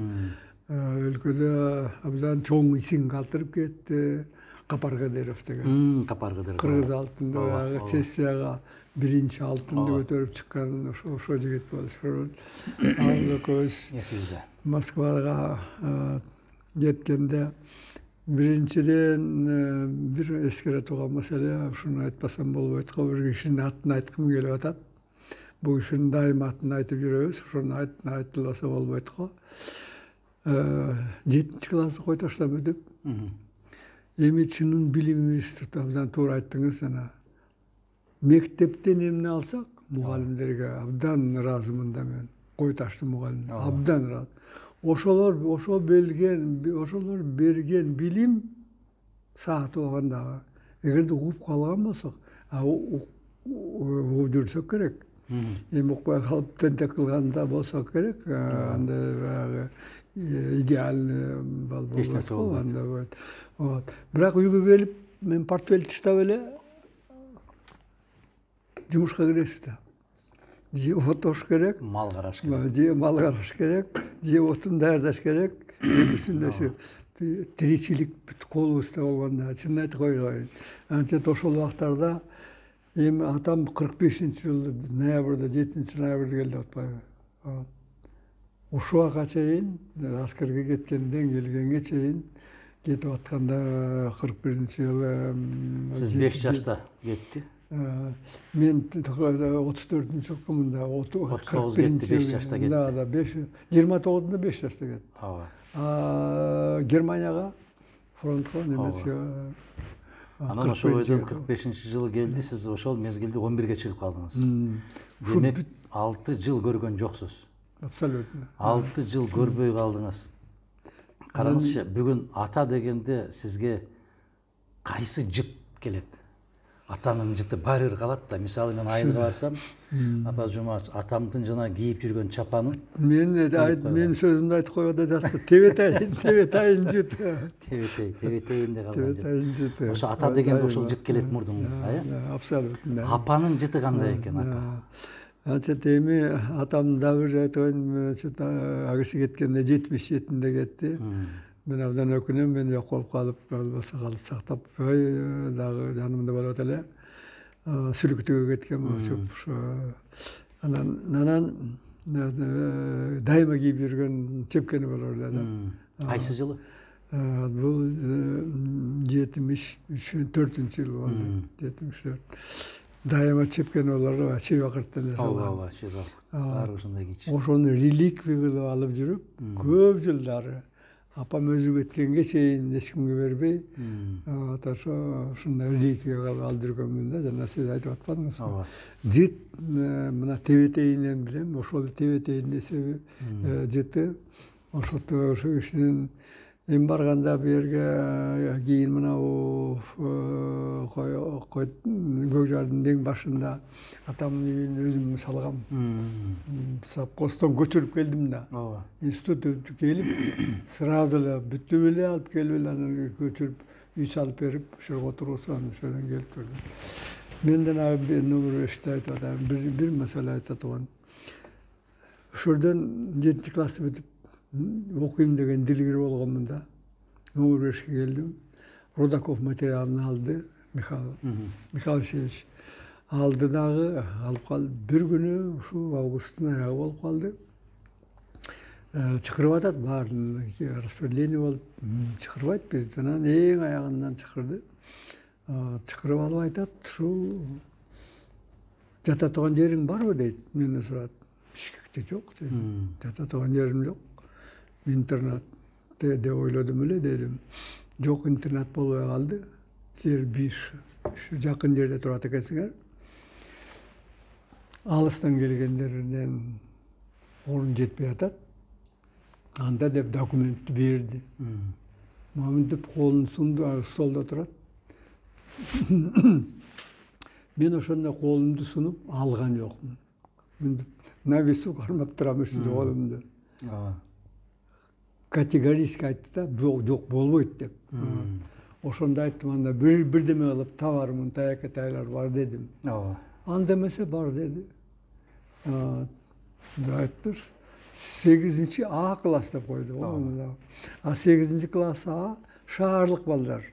Speaker 2: Өлкөдө абдан чоң исин калтырып кетти. Капаркадыров деген.
Speaker 1: Капаркадыров.
Speaker 2: Кыргыз алтынды баягы сессияга биринчи алтынды көтөрүп чыккан ошо жигит болчу. Ал экөөбүз Москвага жеткенде биринчиден бир эскере турган маселе, ушуну айтпасам болбойт го, бир кишинин атын айткым келип атат. Бул кишинин дайыма атын айтып жүрөбүз, ошонун атын айтылбаса болбойт го. 7 классты кой таштап өтүп, эми чынын билимибиз абдан туура айттыңыз, жана мектептен эмне алсак, мугалимдерге абдан ыраазымын да мен. Кой ташты мугалим, абдан ыраазы. Ошол берген билим сааты болгондагы. Эгерде угуп калган болсок, угуп жүрсөк керек. Эми укпай калып тентек кылганда болсок керек, анда баягы идеальный бал болот го, анда болот. Бирок үйгө келип, мен портфель таштап эле жумушка киресиз да. Же отош керек,
Speaker 1: мал караш керек.
Speaker 2: Же мал караш керек, же отун даярдаш керек. Үстүндө ушу тиричилик бүт колубузда болгондо, чынын айтып коеюн. Анча ошол убактарда эми атам 45-жылы ноябрда, 7-ноябрда келди атпайбы. Ушул убакка чейин, аскерге кеткенден келгенге чейин, кетип атканда 41-жылы
Speaker 1: сиз 5 жашта кетти.
Speaker 2: Мен 34-жылкы мында
Speaker 1: 39 кетти, 5 жашта кетти.
Speaker 2: Да, 29-да 5 жашта кетти. Германияга, фронтко, немецке.
Speaker 1: Анан ошол бойдон 45-жылы келди, сиз ошол мезгилде 11ге чыгып калдыңыз. Демек 6 жыл көргөн жоксуз.
Speaker 2: Абсолютно.
Speaker 1: 6 жыл көрбөй калдыңыз. Караңызчы, бүгүн ата дегенде сизге кайсы жыт келет? Атанын жыты баары бир калат да. Мисалы мен айылга барсам, апа Жумач, атамдын жана кийип жүргөн чапаны.
Speaker 2: Мен сөзүмдү айтып койгондо жакшы. Тебетайын жыты.
Speaker 1: Тебетейинде калган жыт. Ошо ата дегенде ошол жыт келет мурдуңузга, э?
Speaker 2: Абсолютно.
Speaker 1: Апанын жыты кандай экен, апа?
Speaker 2: Анча эми атам да бир айтайын, агысы кеткенде 77-нде кетти. Мен абдан өкүнөм, мен жок болуп калып, болбосо калып сактап, дагы жанымда болот эле. Сүлүктүгө кеткен болчу. Анан дайыма кийип жүргөн чепкени болор эле да.
Speaker 1: Кайсы жылы?
Speaker 2: Бул 74-жылы болду. 74. Дайыма чепкени болор, чебакырттан жасалган.
Speaker 1: Ооба, чебакырт. Баары ушундай кийчи.
Speaker 2: Ошону реликвия кылып алып жүрүп, көп жылдары апам өзү кеткенге чейин эч кимге бербей ушундай реликвия алып жүргөнмүн да. Жана сиз айтып атпадыңызбы?
Speaker 1: ооба.
Speaker 2: Жыт мына тебетейинен билем, ошол тебетейин эсеби жыты ошо кишинин эми барганда бу жерге кийин мынабу Көкжардын эң башында атамдын үйүн өзүм салгам. Совхоздон көчүрүп келдим да.
Speaker 1: Ооба.
Speaker 2: Институт бүтүп келип, сразу эле бүтүп эле алып келип эле анан көчүрүп үй салып берип, ошого отургузган, ошодон келип турдум. Менден номер 5-те айтып атам, бир маселе айтат туган. Ошодон 7-класс бүтүп окуйм деген дилгир болгонмун да. Номер 5-ке келдим. Рудаков материалын алды Михаил Алексеевич. Алды дагы алып калды. Бир күнү ушу августтун аягы болуп калды. Чакырып атат, баарын распределение болуп чакырбайт бизди. Анан эң аягынан чакырды. Чакырып алып айтат, ушу жата турган жериң барбы дейт. Менден сурат. Бишкекте жок дедим. Жата турган жерим жок. Интернат деп ойлодум эле дедим. Жок, интернат болбой калды. Силер биш ушу жакын жерде турат экенсиңер. Алыстан келгендерден орун жетпей атат. Анда деп документти берди. Мамин колун сунду, столдо турат. Мен ошондо колумду сунуп алган жокмун. На весу кармап турам ушундай колумду. Категорически айтты да, жок болбойт деп. Ошондо айттым, анда бирдеме кылып табармын, таякка тайлар бар дедим. Анда эмесе бар деди. Айттыр, 8 А класс деп койду. А 8 класс А шаарлык балдар.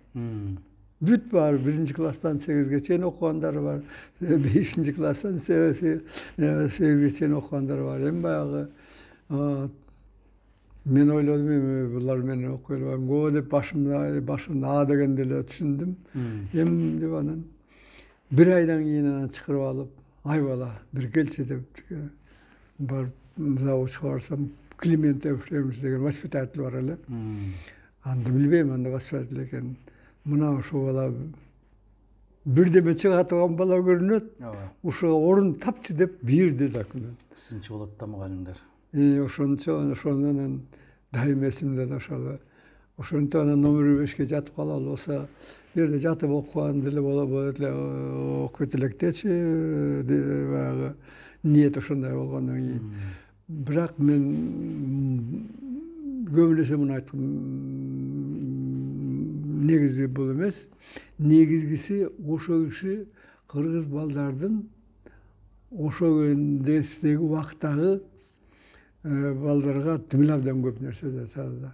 Speaker 2: Бүт бар, 1 класстан 8-ге чейин окугандар бар, 5 класстан 8-ге чейин окугандар бар. Эми баягы мен ойлодум, эми булар менен окуй албайм го деп башымда А дегенде эле түшүндүм. Эми деп анан бир айдан кийин анан чакырып алып, ай бала бир келчи деп барып заводчуга барсам, Климент Ефремович деген воспитатель бар эле. Анда билбейм, анда воспитатель экен. Мына ошо бала бирдеме чыга турган бала көрүнөт. Ошого орун тапчы деп бирди документ.
Speaker 1: Сынчы болот да мугалимдер.
Speaker 2: Ошондон дайым эсимде да ошол. Ошентип анан номер 5-ке жатып калалы болсо, бул жерде жатып окуган деле болот эле, окуйт электечи, баягы ниет ошондой болгондон кийин. Бирок мен көп нерсе муну айткым, негизи бул эмес. Негизгиси ошол киши кыргыз балдардын ошо кездеги убактагы балдарга тимил абдан көп нерсе жасады.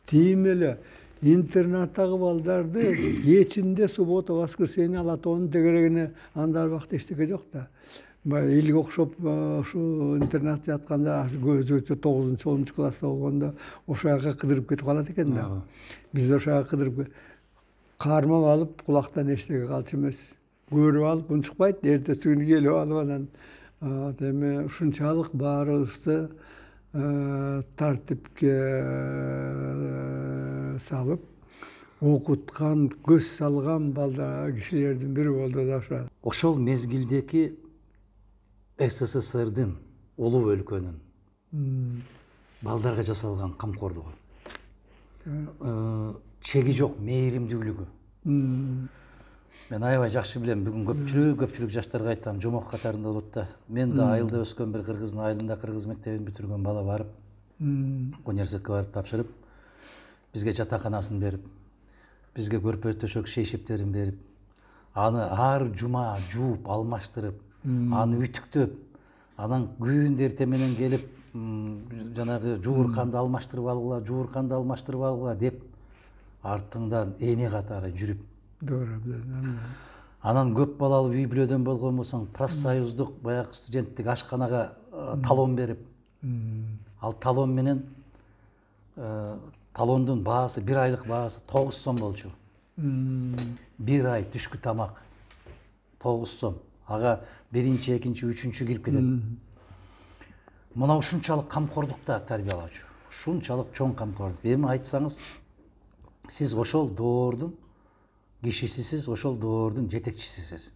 Speaker 2: Тим эле интернаттагы балдарды кечинде суббота, воскресенье алат, онун тегерегине анда убакта эчтеке жок да. Баягы элге окшоп ушу интернат жатканда көзү 9-10 класста болгондо ошол жака кыдырып кетип калат экен да. Биз ошол жака кыдырып кармап алып, кулактан эчтеке калчу эмес. Көрүп алып унчукпайт, эртеси күнү келип алып анан эми ушунчалык баарыбызды тартипке салып окуткан, көз салган кишилердин бири болду да ошо.
Speaker 1: Ошол мезгилдеки СССРдин улуу өлкөнүн балдарга жасалган камкордугу, чеги жок мээримдүүлүгү. Мен аябай жакшы билем. Бүгүн көпчүлүк жаштарга айтам, жомок катарында болот да. Мен да айылда өскөн бир кыргыздын айылында кыргыз мектебин бүтүргөн бала барып, университетке барып тапшырып, бизге жатаканасын берип, бизге көрпө төшөк шейшептерин берип, аны ар жума жууп, алмаштырып, аны үтүктөп, анан күн эртең менен келип, жанагы жуурканды алмаштырып алгыла деп артыңдан эне катары жүрүп. Анан көп балалуу үй бүлөдөн болгон болсоң, профсоюздук баягы студенттик ашканага талон берип, ал талон менен талондун баасы, бир айлык баасы 9 сом болчу. Бир ай түшкү тамак 9 сом. Ага 1-2-3-кирип кетет. Мына ушунчалык камкордукта тарбиялаучу. ушунчалык чоң камкорлук. Эми айтсаңыз, сиз ошол доордун кишисисиз, ошол доордун жетекчисисиз.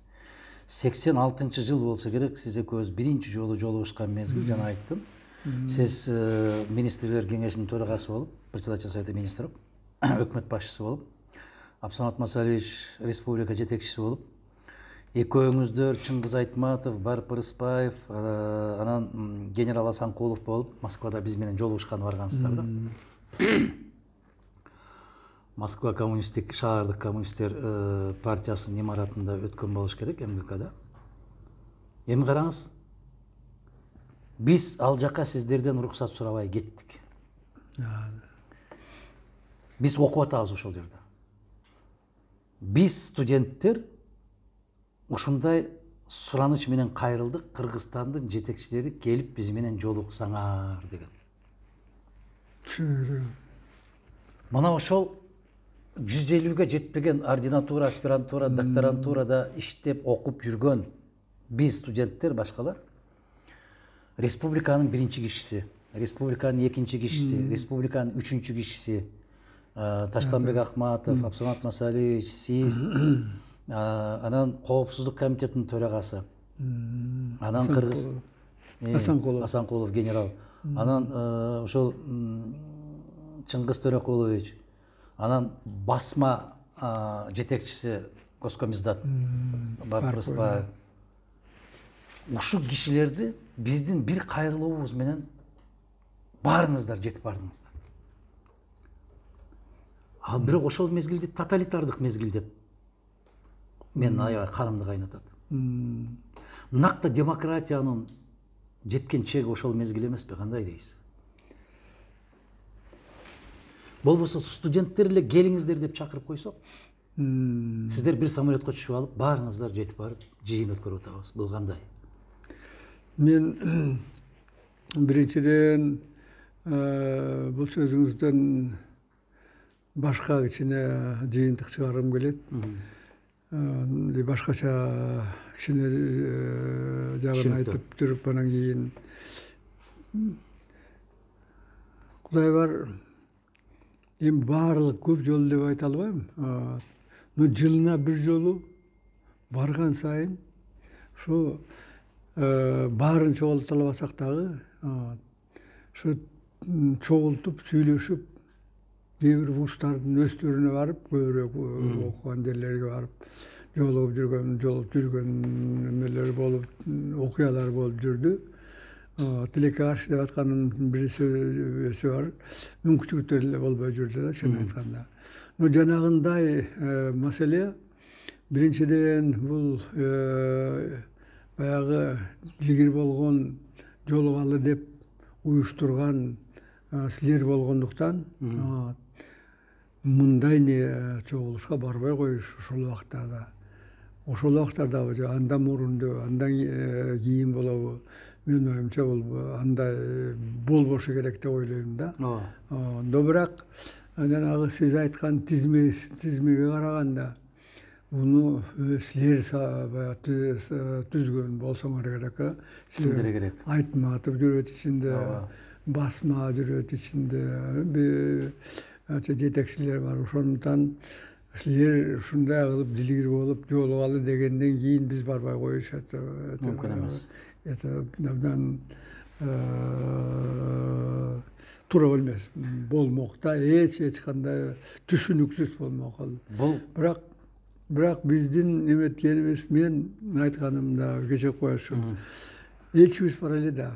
Speaker 1: 86-жыл болсо керек, сиз экөөбүз биринчи жолу жолугушкан мезгил, жана айттым. Сиз министрлер кеңешинин төрагасы болуп, председатель Совета министров, өкмөт башчысы болуп, Абсамат Масалевич республика жетекчиси болуп, экөөңүздөр Чыңгыз Айтматов, Барып Ырыспаев, анан генерал Асанкулов болуп, Москвада биз менен жолугушкан баргансыздар да. Москва коммунисттик, шаардык коммунисттер партиясынын имаратында өткөн болуш керек, МГКда. Эми караңыз, биз ал жака сиздерден уруксат сурабай кеттик. Биз окуп атабыз ошол жерде. Биз студенттер ушундай сураныч менен кайрылдык, Кыргызстандын жетекчилери келип биз менен жолуксаңар деген. Мына ошол 150-ге жетпеген ординатура, аспирантура, докторантурада иштеп окуп жүргөн биз студенттер, башкалар, республиканын биринчи кишиси, республиканын экинчи кишиси, республиканын үчүнчү кишиси, Таштанбек Ахматов, Абсамат Масалевич, сиз, анан Коопсуздук комитетинин төрагасы, анан Кыргыз Асанкулов генерал, анан ошол Чыңгыз Төрөкулович, анан басма жетекчиси Госкомиздат Барып Ырыспаев. Ушул кишилерди биздин бир кайрылуубуз менен баарыңыздар жетип бардыңыздар. Ал бирок ошол мезгилде тоталитардык мезгил деп мен аябай канымды кайнатат. Накта демократиянын жеткен чеги ошол мезгил эмеспи, кандай дейсиз? Болбосо студенттер эле келиңиздер деп чакырып койсок, сиздер бир самолетко түшүп алып, баарыңыздар жетип барып, жыйын өткөрүп атабыз. Бул кандай?
Speaker 2: Мен биринчиден бул сөзүңүздөн башка кичине жыйынтык чыгаргым келет. Башкача кичине жагын айтып жүрүп, анан кийин Кудай бар, эми баарлык көп жолу деп айта албайм. Жылына бир жолу барган сайын ушу баарын чогулта албасак дагы, ушу чогултуп сүйлөшүп, кээ бир вузтардын өстөрүнө барып, көбүрөөк окуган жерлерге барып, жолугуп жүргөн эмелер болуп, окуялар болуп жүрдү. Тилекке каршы деп атканын бир сөзү бар. Мүмкүнчүлүктөр эле болбой жүрдү да, чын айтканда. Жанагындай маселе биринчиден бул баягы илгир болгон жолугалы деп уюштурган силер болгондуктан мындай не чогулушка барбай коюш ошол убактарда. Ошол убактарда андан мурунду, андан кийин болобу? Мен оюмча бул андай болбошу керек деп ойлойм да. Бирок жанагы сиз айткан тизмеге караганда, буну силер түзгөн болсоңор керек.
Speaker 1: Кимдер керек?
Speaker 2: Айтматов жүрөт ичинде, басма жүрөт ичинде, жетекчилер бар. Ошондуктан силер ушундай кылып дилгир болуп жолугалы дегенден кийин биз барбай коюшат.
Speaker 1: Мүмкүн эмес.
Speaker 2: Это абдан туура эмес. Болмок да, эч кандай түшүнүксүз болмок ал. Бирок биздин эметкенибиз, мен айтканымда кече коюшу. Элчибиз бар эле да.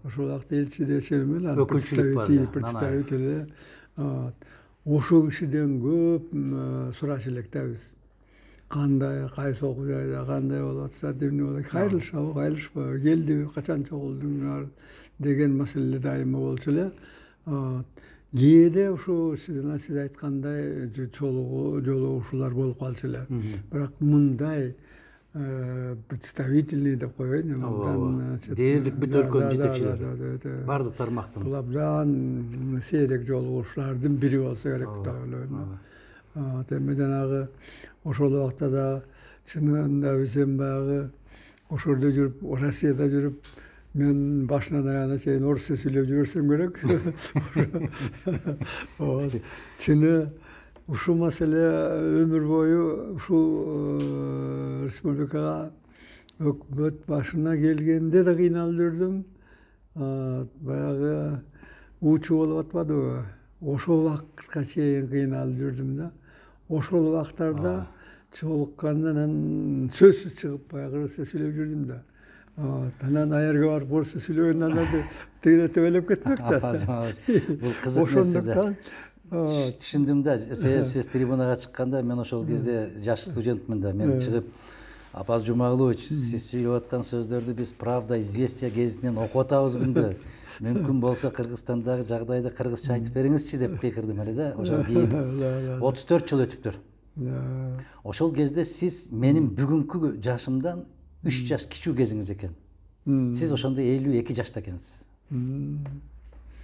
Speaker 2: Ошол убакта элчи дешем эле, представитель. Ошол кишиден көп сураш элек да биз. Кандай, кайсы окуу жайда кандай болуп атса, эмне болот, кайрылышабы, кайрылышпайбы, келдиби, качан чогулдуңар деген маселе дайыма болчу эле. Кээде ушу сиз айткандай жолугушуулар болуп калчу эле. Бирок мындай представительный деп коеюн,
Speaker 1: дээрлик бүт өлкөнүн жетекчилери, бардык тармактын.
Speaker 2: Бул абдан сейрек жолугушуулардын бири болсо керек деп ойлойм. Эми жанагы ошол убакта да чынында өзүм баягы ошол жерде жүрүп, Россияда жүрүп, мен башынан аягына чейин орусча сүйлөп жүрсөм керек. Чыны ушул маселе өмүр бою ушул республикага өкмөт башына келгенде да кыйналып жүрдүм. Баягы уучу болуп атпадыбы? Ошол убакытка чейин кыйналып жүрдүм да. Ошол убактарда жолуккандан сөзсүз чыгып баягы кыргызча сүйлөп жүрдүм да. Анан аерге барып орусча сүйлөгөндөн анда тигине төбөлөп кетмек да.
Speaker 1: Бул кызык нерсе да.
Speaker 2: Ошондуктан
Speaker 1: Түшүндүм да. Себеп сиз трибунага чыкканда мен ошол кезде жаш студентмин да. Мен чыгып Апаз Жумагулович, сиз сүйлөп аткан сөздөрдү биз Правда, Известия гезитинен окуп атабыз күндө. Мүмкүн болсо Кыргызстандагы жагдайды кыргызча айтып бериңизчи деп кыйкырдым эле да. Ошол кийин 34 жыл өтүптүр. Ошол кезде сиз менин бүгүнкү жашымдан 3 жаш кичүү кезиңиз экен. Сиз ошондо 52 жашта экенсиз.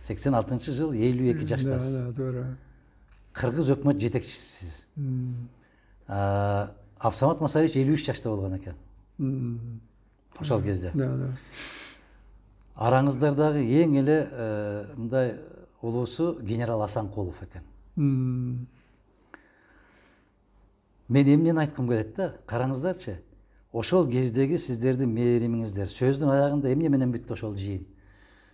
Speaker 1: 86-жыл 52 жаштасыз. Кыргыз өкмөт жетекчисисиз. Абсамат Масаевич 53 жашта болгон экен. Ошол кезде. Араңыздардагы эң эле мындай улуусу генерал Асанкулов экен. Мен эмнени айткым келет да, караңыздарчы. Ошол кездеги сиздердин мээримиңиздер сөздүн аягында эмне менен бүттү ошол жыйын.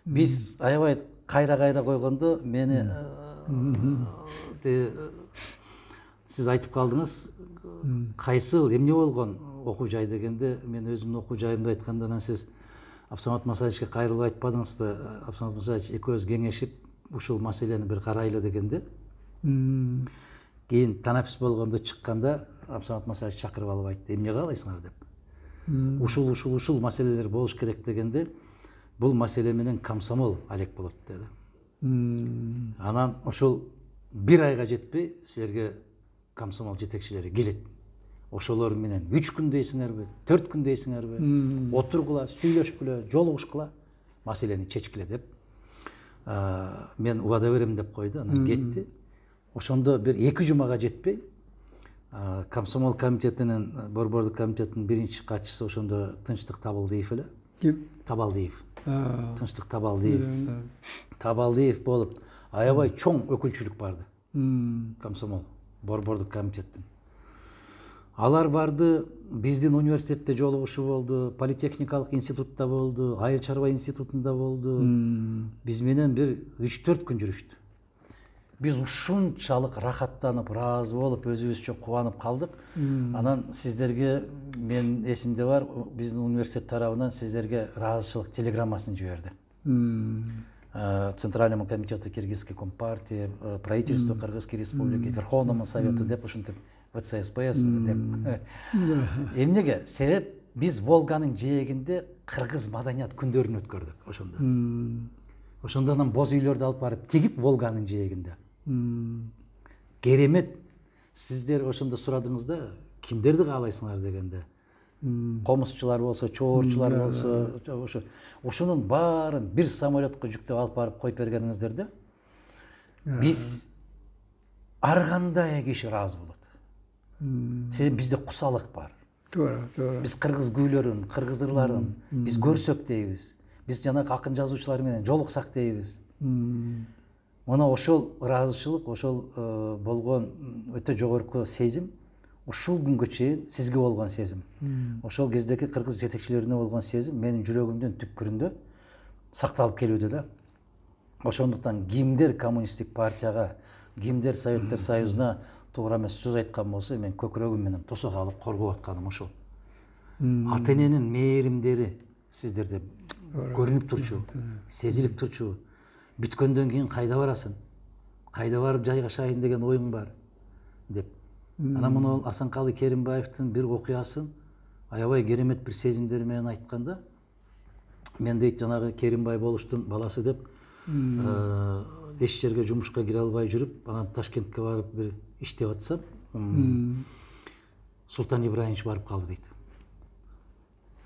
Speaker 1: Биз аябай кайра койгондо мени сиз айтып калдыңыз, кайсыл эмне болгон окуу жай дегенде, мен өзүмдүн окуу жайымды айтканда анан сиз Абсамат Масаевичке кайрылып айтпадыңызбы? Абсамат Масаевич экөөбүз кеңешип ушул маселени бир карайлы дегенде. Кийин танапис болгондо чыкканда Абсамат Масаевич чакырып алып айтты, эмне каалайсыңар деп. Ушул маселелер болуш керек дегенде, бул маселе менен комсомол алек болот деди. Анан ошол бир айга жетпей силерге комсомол жетекчилери келет. Ошолор менен 3 күн дейсиңерби, 4 күн дейсиңерби, отургула, сүйлөшкүлө, жолугушкула, маселени чечкиле деп. Мен убада берем деп койду, анан кетти. Ошондо бир 2 жумага жетпей, комсомол комитетинин, борбордук комитеттин биринчи катчысы ошондо Тынчтык Табалдиев эле.
Speaker 2: Ким?
Speaker 1: Табалдиев. Тынчтык Табалдиев. Табалдиев болуп, аябай чоң өкүлчүлүк барды. Комсомол, борбордук комитеттин. Алар барды, биздин университетте жолугушуу болду, политехникалык институтта болду, айыл чарба институтунда болду. Биз менен бир 3-4 күн жүрүштү. Биз ушунчалык рахаттанып, ыраазы болуп, өзүбүзчө кубанып калдык. Анан сиздерге, мен эсимде бар, биздин университет тарабынан сиздерге ыраазычылык телеграммасын жиберди. Центральному комитету Киргизской компартии, правительству Кыргызской республики, Верховному совету деп ушинтип ВЦСПС деп. Эмнеге? Себеп биз Волганын жээгинде кыргыз маданият күндөрүн өткөрдүк ошондо. Ошондо анан боз үйлөрдү алып барып тигип Волганын жээгинде. Керемет. Сиздер ошондо сурадыңыз да, кимдерди каалайсыңар дегенде. Комузчулар болсо, чоорчулар болсо, ошонун баарын бир самолетко жүктөп алып барып коюп бергениңиздер да. Биз ар кандай киши ыраазы болот. Себеп бизде кусалык бар. Туура. Биз кыргыз күүлөрүн, кыргыз ырларын биз көрсөк дейбиз. Биз жанагы акын жазуучулар менен жолуксак дейбиз. Мына ошол ыраазычылык, ошол болгон өтө жогорку сезим, ушул күнгө чейин сизге болгон сезим. Ошол кездеги кыргыз жетекчилерине болгон сезим менин жүрөгүмдүн түпкүрүндө сакталып келүүдө да. Ошондуктан кимдер коммунисттик партияга, кимдер Советтер Союзуна туура эмес сөз айткан болсо, мен көкүрөгүм менен тосок алып коргоп атканым ошол. Ата эненин мээримдери сиздерде көрүнүп турчу, сезилип турчу. Бүткөндөн кийин кайда барасың? Кайда барып жайгашайын деген оюң бар деп. Анан муну Асанкалы Керимбаевдин бир окуясын аябай керемет бир сезимдери менен айтканда, мен дейт жанагы Керимбай болуштун баласы деп эч жерге жумушка кире албай жүрүп, анан Ташкентке барып бир иштеп атсам, Султан Ибраимович барып калды дейт.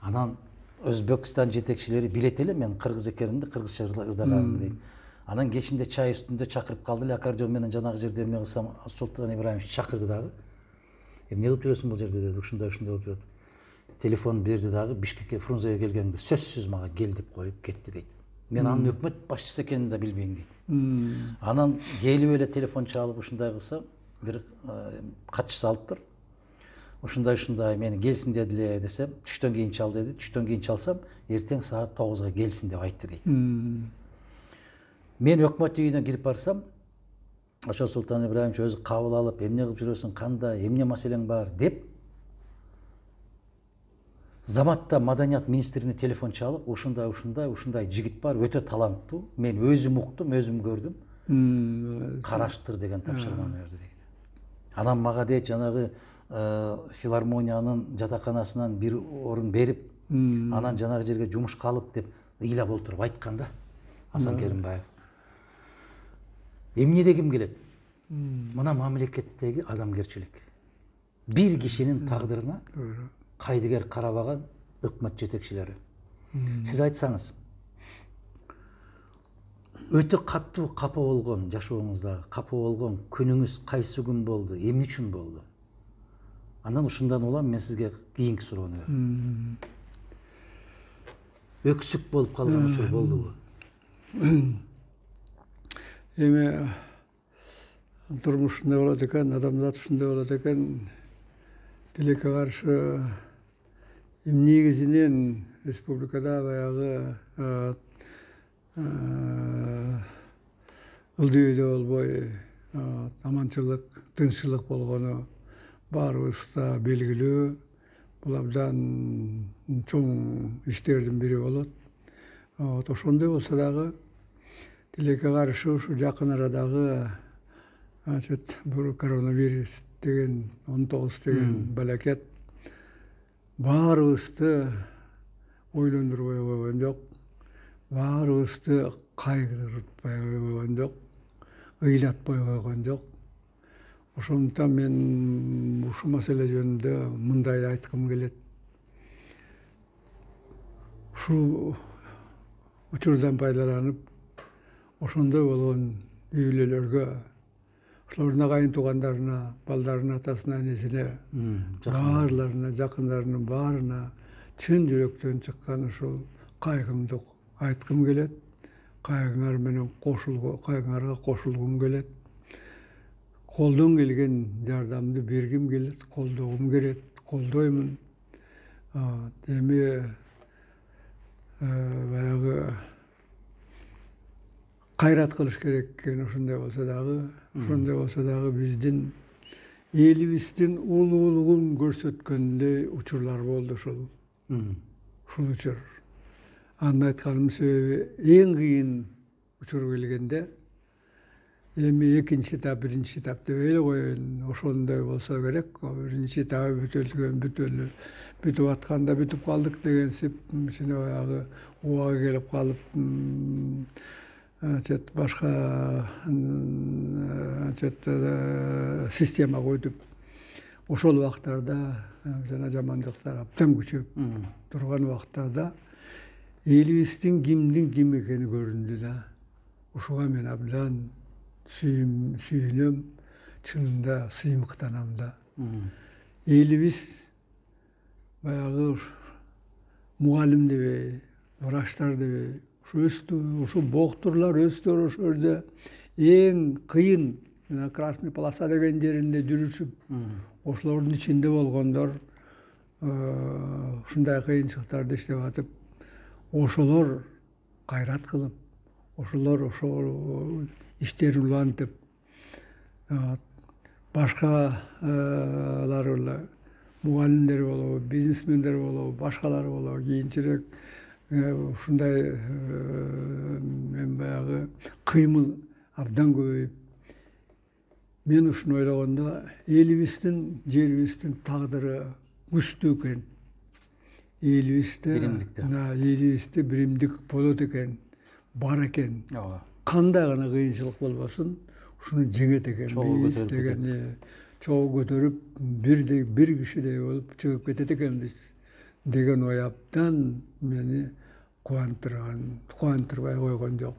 Speaker 1: Анан Өзбекстан жетекчилери билет эле мен кыргыз экенимди, кыргызча ырдаганымды дейт. Анан кечинде чай үстүндө чакырып калды эле, аккордеон менен жанагы жерде эмне кылсам, Султан Ибраимович чакырды дагы. Эмне кылып жүрөсүң бул жерде деди, ушундай болуп жүрөт. телефон берди дагы Бишкекке Фрунзеге келгенде сөзсүз мага кел деп коюп кетти дейт. Мен анын өкмөт башчысы экенин да билбейм дейт. Анан келип эле телефон чалып ушундай кылса, бир катчысы алыптыр. Ушундай мени келсин дедиле десем, түштөн кийин чал деди. Түштөн кийин чалсам, эртең саат 9-га келсин деп айтты дейт. Мен өкмөт үйүнө кирип барсам, ошо Султан Ибраимович өзү кабыл алып, эмне кылып жүрөсүң, кандай, эмне маселең бар деп, Заматта маданият министрине телефон чалып, ушундай жигит бар, өтө таланттуу, мен өзүм уктум, өзүм көрдүм, караштыр деген тапшырманы берди дейт. Анан мага дейт, жанагы филармониянын жатаканасынан бир орун берип, анан жанагы жерге жумушка алып деп ыйлап олтуруп айткан да Асан Керимбаев. Эмне дегим келет? Мына мамлекеттеги адамгерчилик. Бир кишинин тагдырына кайдыгер карабаган өкмөт жетекчилери. Сиз айтсаңыз, өтө каттуу капа болгон жашооңуздагы, капа болгон күнүңүз кайсы күн болду, эмне үчүн болду? Андан ушундан улам мен сизге кийинки суроону берем. Өксүк болуп калган учур болдубу?
Speaker 2: Эми турмуш ушундай болот экен, адамзат ушундай болот экен. Тилекке каршы негизинен республикада баягы ылдый болбой, аманчылык, тынччылык болгону баарыбызда белгилүү. Бул абдан чоң иштердин бири болот. Ошондой болсо дагы тилекке каршы ушу жакын арадагы бул коронавирус деген 19 деген балакет баарыбызды ойлондурбай койгон жок, баарыбызды кайгыртпай койгон жок, ыйлатпай койгон жок. Ошондуктан мен ушу маселе жөнүндө мындай айткым келет. Ушу учурдан пайдаланып, ошондой болгон үй-бүлөлөргө, ошолордун агайын туугандарына, балдарына, атасына, энесине, баарларына, жакындарынын баарына чын жүрөктөн чыккан ушул кайгымды айткым келет. Кайгыңар менен кайгыңарга кошулгум келет. Колдон келген жардамды бергим келет, колдогум келет, колдоймун. Эми баягы кайрат кылыш керек экен. Ошондой болсо дагы биздин элибиздин улуулугун көрсөткөндөй учурлар болду ушул учур. Аны айтканымдын себеби эң кыйын учур келгенде эми экинчи этап, биринчи этап деп эле коеюн. Ошондой болсо керек. Биринчи этабы бүтүп атканда бүтүп калдык деген ичине баягы убага келип калып, башка системага өтүп, ошол убактарда жана жамандыктар абдан күчөп турган убактарда элибиздин кимдин ким экени көрүндү да. Ушуга мен абдан сүйүнөм, чынында сыймыктанам да. Элибиз баягы мугалим дебей, врачтар дебей, ушу боктурлар өздөрү ошол жерде эң кыйын красный полоса деген жеринде жүрүшүп, ошолордун ичинде болгондор ушундай кыйынчылыктарды иштеп атып, ошолор кайрат кылып, ошолор ошол иштерин улантып, башкалар мугалимдер болобу, бизнесмендер болобу, башкалар болобу, кийинчерээк ушундай мен баягы кыймыл абдан көбөйүп, мен ушуну ойлогондо элибиздин, жерибиздин тагдыры күчтүү экен. Элибизде биримдик болот экен, бар экен. Кандай гана кыйынчылык болбосун, ушуну жеңет экен. Биз деген чогуу көтөрүп, бир кишидей болуп чыгып кетет экенбиз деген ой абдан мени кубандырбай койгон жок.